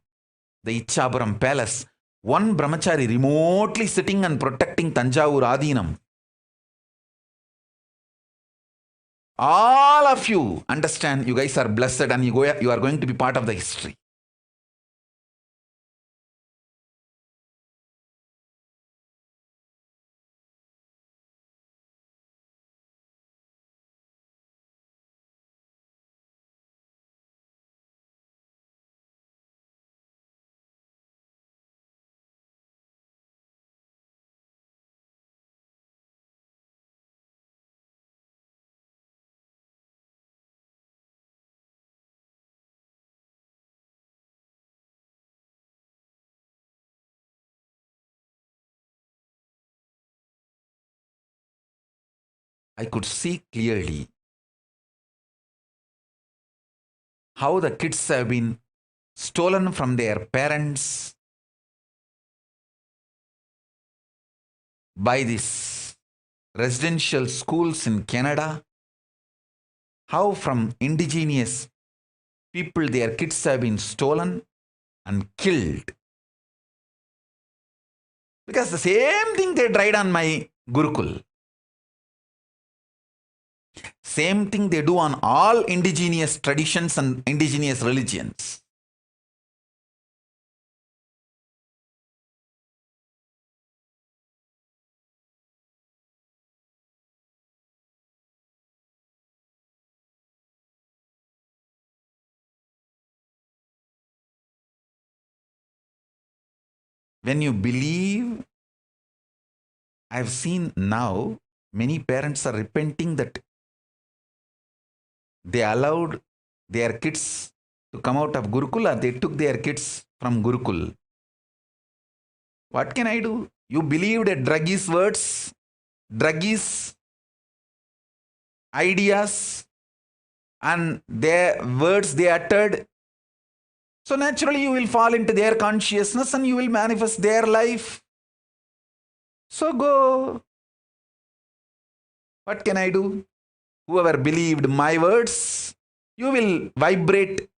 the Ichapuram palace. One brahmachari remotely sitting and protecting Tanjavur Adinam. all of you understand you guys are blessed and you are going to be part of the history. I could see clearly how the kids have been stolen from their parents by these residential schools in Canada, how from indigenous people their kids have been stolen and killed. Because the same thing they tried on my Gurukul. Same thing they do on all indigenous traditions and indigenous religions. When you believe, I've seen now many parents are repenting that they allowed their kids to come out of Gurukul or they took their kids from Gurukul. What can I do? You believed a druggist words, druggist ideas, and their words they uttered. So naturally you will fall into their consciousness and you will manifest their life. So go. What can I do? Whoever believed my words, you will vibrate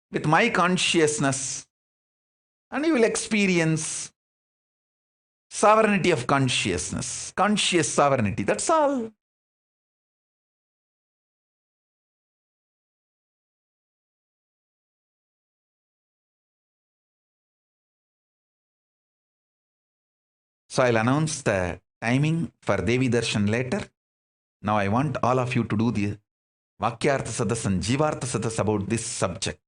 with my consciousness and you will experience sovereignty of consciousness, conscious sovereignty. That's all. So I'll announce the timing for Devi Darshan later. Now I want all of you to do the Vakyartha Sadas and Jivartha Sadas about this subject.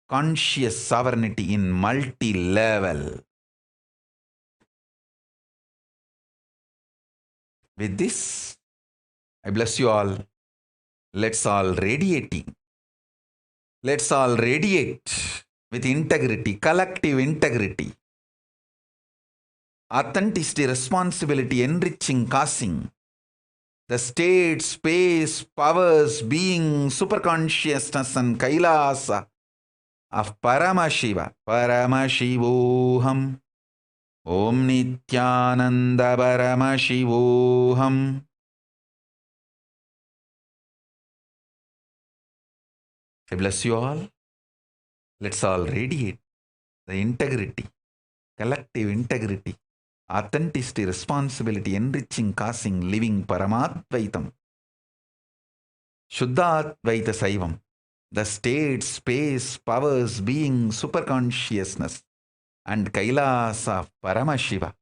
Conscious sovereignty in multi-level. With this, I bless you all. Let's all radiating. Let's all radiate with integrity, collective integrity, authenticity, responsibility, enriching, causing. The state, space, powers, being, superconsciousness and Kailasa of Paramashiva. Paramashivoham. Om Nithyananda Paramashivoham. I bless you all. Let's all radiate the integrity, collective integrity, authenticity, responsibility, enriching, causing, living Paramadvaitam. Shuddhadvaita Saivam. The state, space, powers, being, superconsciousness and Kailasa of Paramashiva.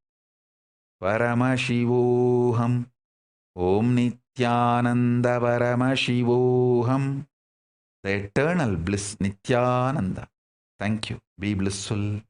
Paramashivoham. Om Nithyananda Paramashivoham. The eternal bliss Nithyananda. Thank you. Be blissful.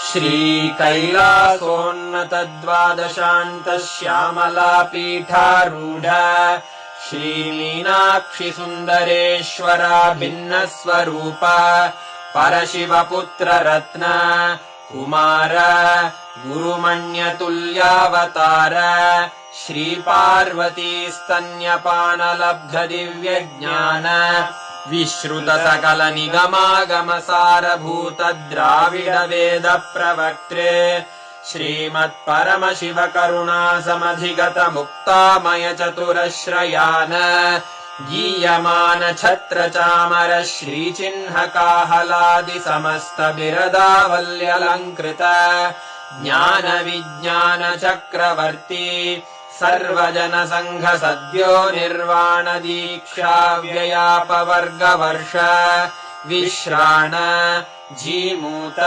Shri कैलासोन्नतद्वादशान्त Shyamala पीठारूढ Shri Meenakshi सुन्दरेश्वरा भिन्नस्वरूप परशिवपुत्र रत्न कुमार गुरुमण्यतुल्यावतार श्री पार्वती स्तन्यपानलब्ध दिव्यज्ञान विश्रुत सकल निगमागम सारभूत द्राविड वेद प्रवक्त्रे श्रीमत्परमशिवकरुणासमधिगतमुक्तामयचतुरश्रयान् गीयमान छत्रचामर श्रीचिह्नकाहलादिसमस्तबिरदावल्यलङ्कृत ज्ञानविज्ञानचक्रवर्ती सर्वजनसङ्घसद्यो निर्वाणदीक्षाव्ययापवर्गवर्ष विश्राण जीमूत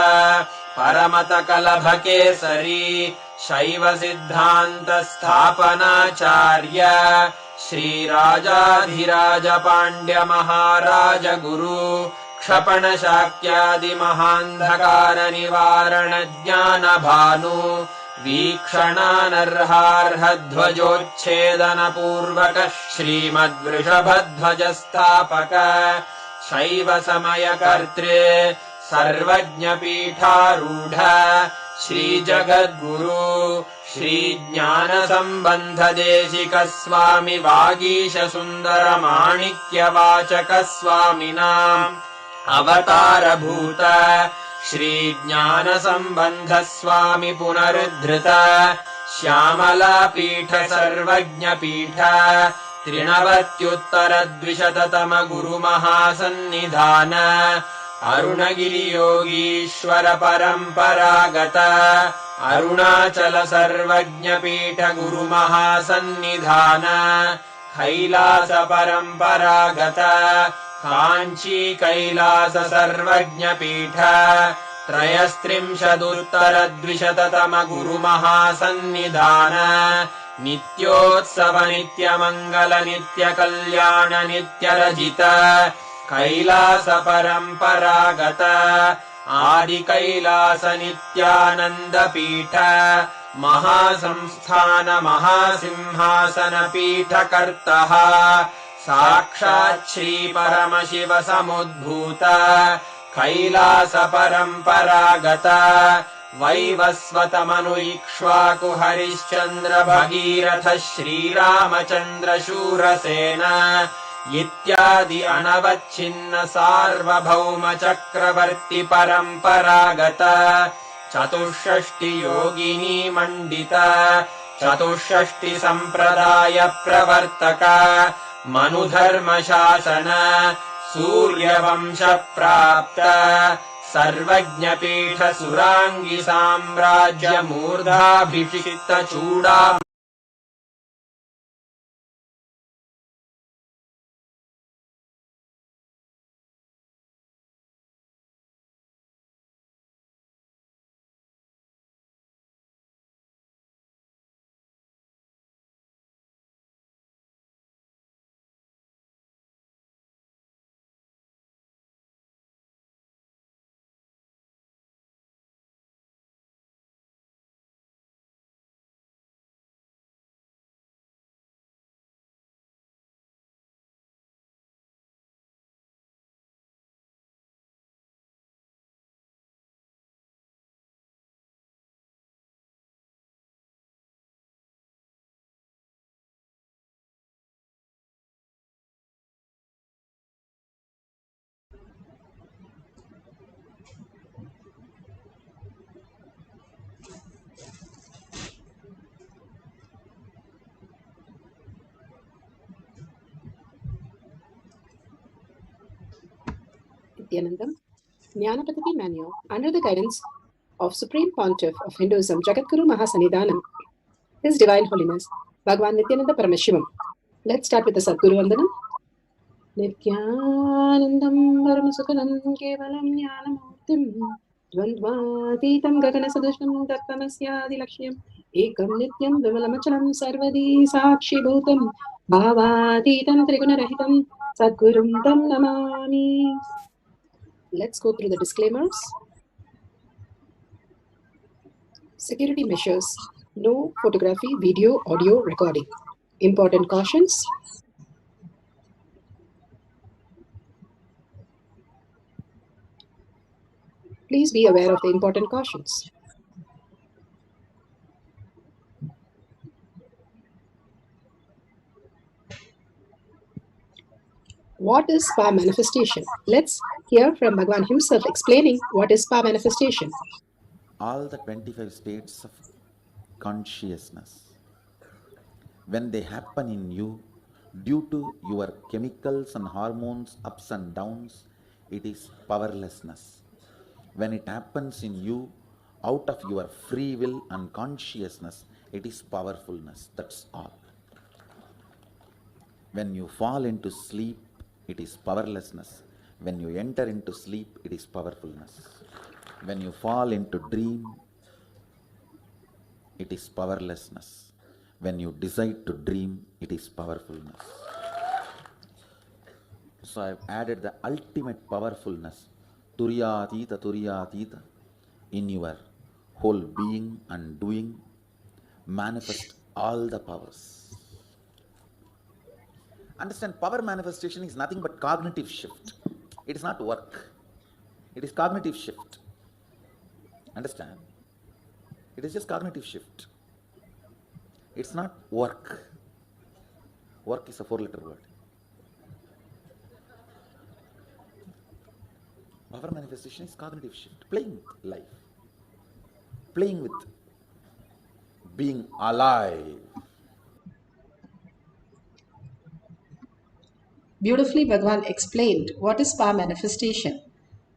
परमतकलभकेसरी शैवसिद्धान्तस्थापनाचार्य श्रीराजाधिराज पाण्ड्यमहाराज गुरु क्षपणशाक्यादिमहान्धकारनिवारणज्ञानभानु वीक्षणानर्हार्हध्वजोच्छेदनपूर्वक श्रीमद्वृषभध्वजस्थापक शैवसमयकर्त्रे सर्वज्ञपीठारूढ श्रीजगद्गुरु श्रीज्ञानसम्बन्धदेशिकस्वामि वागीशसुन्दरमाणिक्यवाचकस्वामिनाम् अवतारभूत श्रीज्ञानसम्बन्धस्वामि पुनरुद्धृत श्यामलापीठ सर्वज्ञपीठ त्रिणवत्युत्तरद्विशततम गुरुमहासन्निधान अरुणगिरियोगीश्वर परम्परागत अरुणाचल सर्वज्ञपीठ गुरुमहासन्निधान कैलास परम्परागत काञ्ची कैलास सर्वज्ञपीठ त्रयस्त्रिंशदुत्तरद्विशततम गुरुमहासन्निधान नित्योत्सव नित्यमङ्गल नित्यकल्याण नित्यरजित कैलास परम्परागत आदिकैलास नित्यानन्दपीठ महासंस्थान महासिंहासन पीठकर्तः साक्षात् श्रीपरमशिव समुद्भूत कैलास परम्परागत वैवस्वतमनु इक्ष्वाकु हरिश्चन्द्र भगीरथ श्रीरामचन्द्र शूरसेन इत्यादि अनवच्छिन्न सार्वभौम चक्रवर्ति परम्परागत चतुष्षष्टि योगिनी मण्डित चतुष्षष्टि सम्प्रदाय प्रवर्तक मनुधर्मशासन सूर्यवंश प्राप्त सर्वज्ञपीठ सुराङ्गि साम्राज्य मूर्धाभिषिक्त चूडा Nithyanandam, Jnanapatati Manual, under the guidance of Supreme Pontiff of Hinduism, Jagadguru Mahasanidhanam, His Divine Holiness, Bhagavan Nithyananda Paramashivam. Let's start with the Sadguru Vandanam. Nithyanandam Paramasukalam Kevalam Jnanamurtim Dvandvatitam Gaganasadusham Dattamasyadi Lakshyam Ekam Nityam Vimalamachalam Sarvadi Sakshi Bhutam Bhavatitam Trigunarahitam Sadgurum Tam Namami. Let's go through the disclaimers. Security measures. No photography, video, audio recording. Important cautions. Please be aware of the important cautions. What is power manifestation? Let's hear from Bhagavan himself explaining what is power manifestation. all the 25 states of consciousness, when they happen in you, due to your chemicals and hormones ups and downs, it is powerlessness. When it happens in you, out of your free will and consciousness, it is powerfulness. That's all. When you fall into sleep, it is powerlessness. When you enter into sleep, it is powerfulness. When you fall into dream, it is powerlessness. When you decide to dream, it is powerfulness. So I have added the ultimate powerfulness, Turyatita, in your whole being and doing. Manifest all the powers. Understand, power manifestation is nothing but cognitive shift. It is not work. It is cognitive shift. Understand? It is just cognitive shift. It's not work. Work is a 4-letter word. Power manifestation is cognitive shift. Playing with life. Playing with being alive. Beautifully, Bhagwan explained what is power manifestation.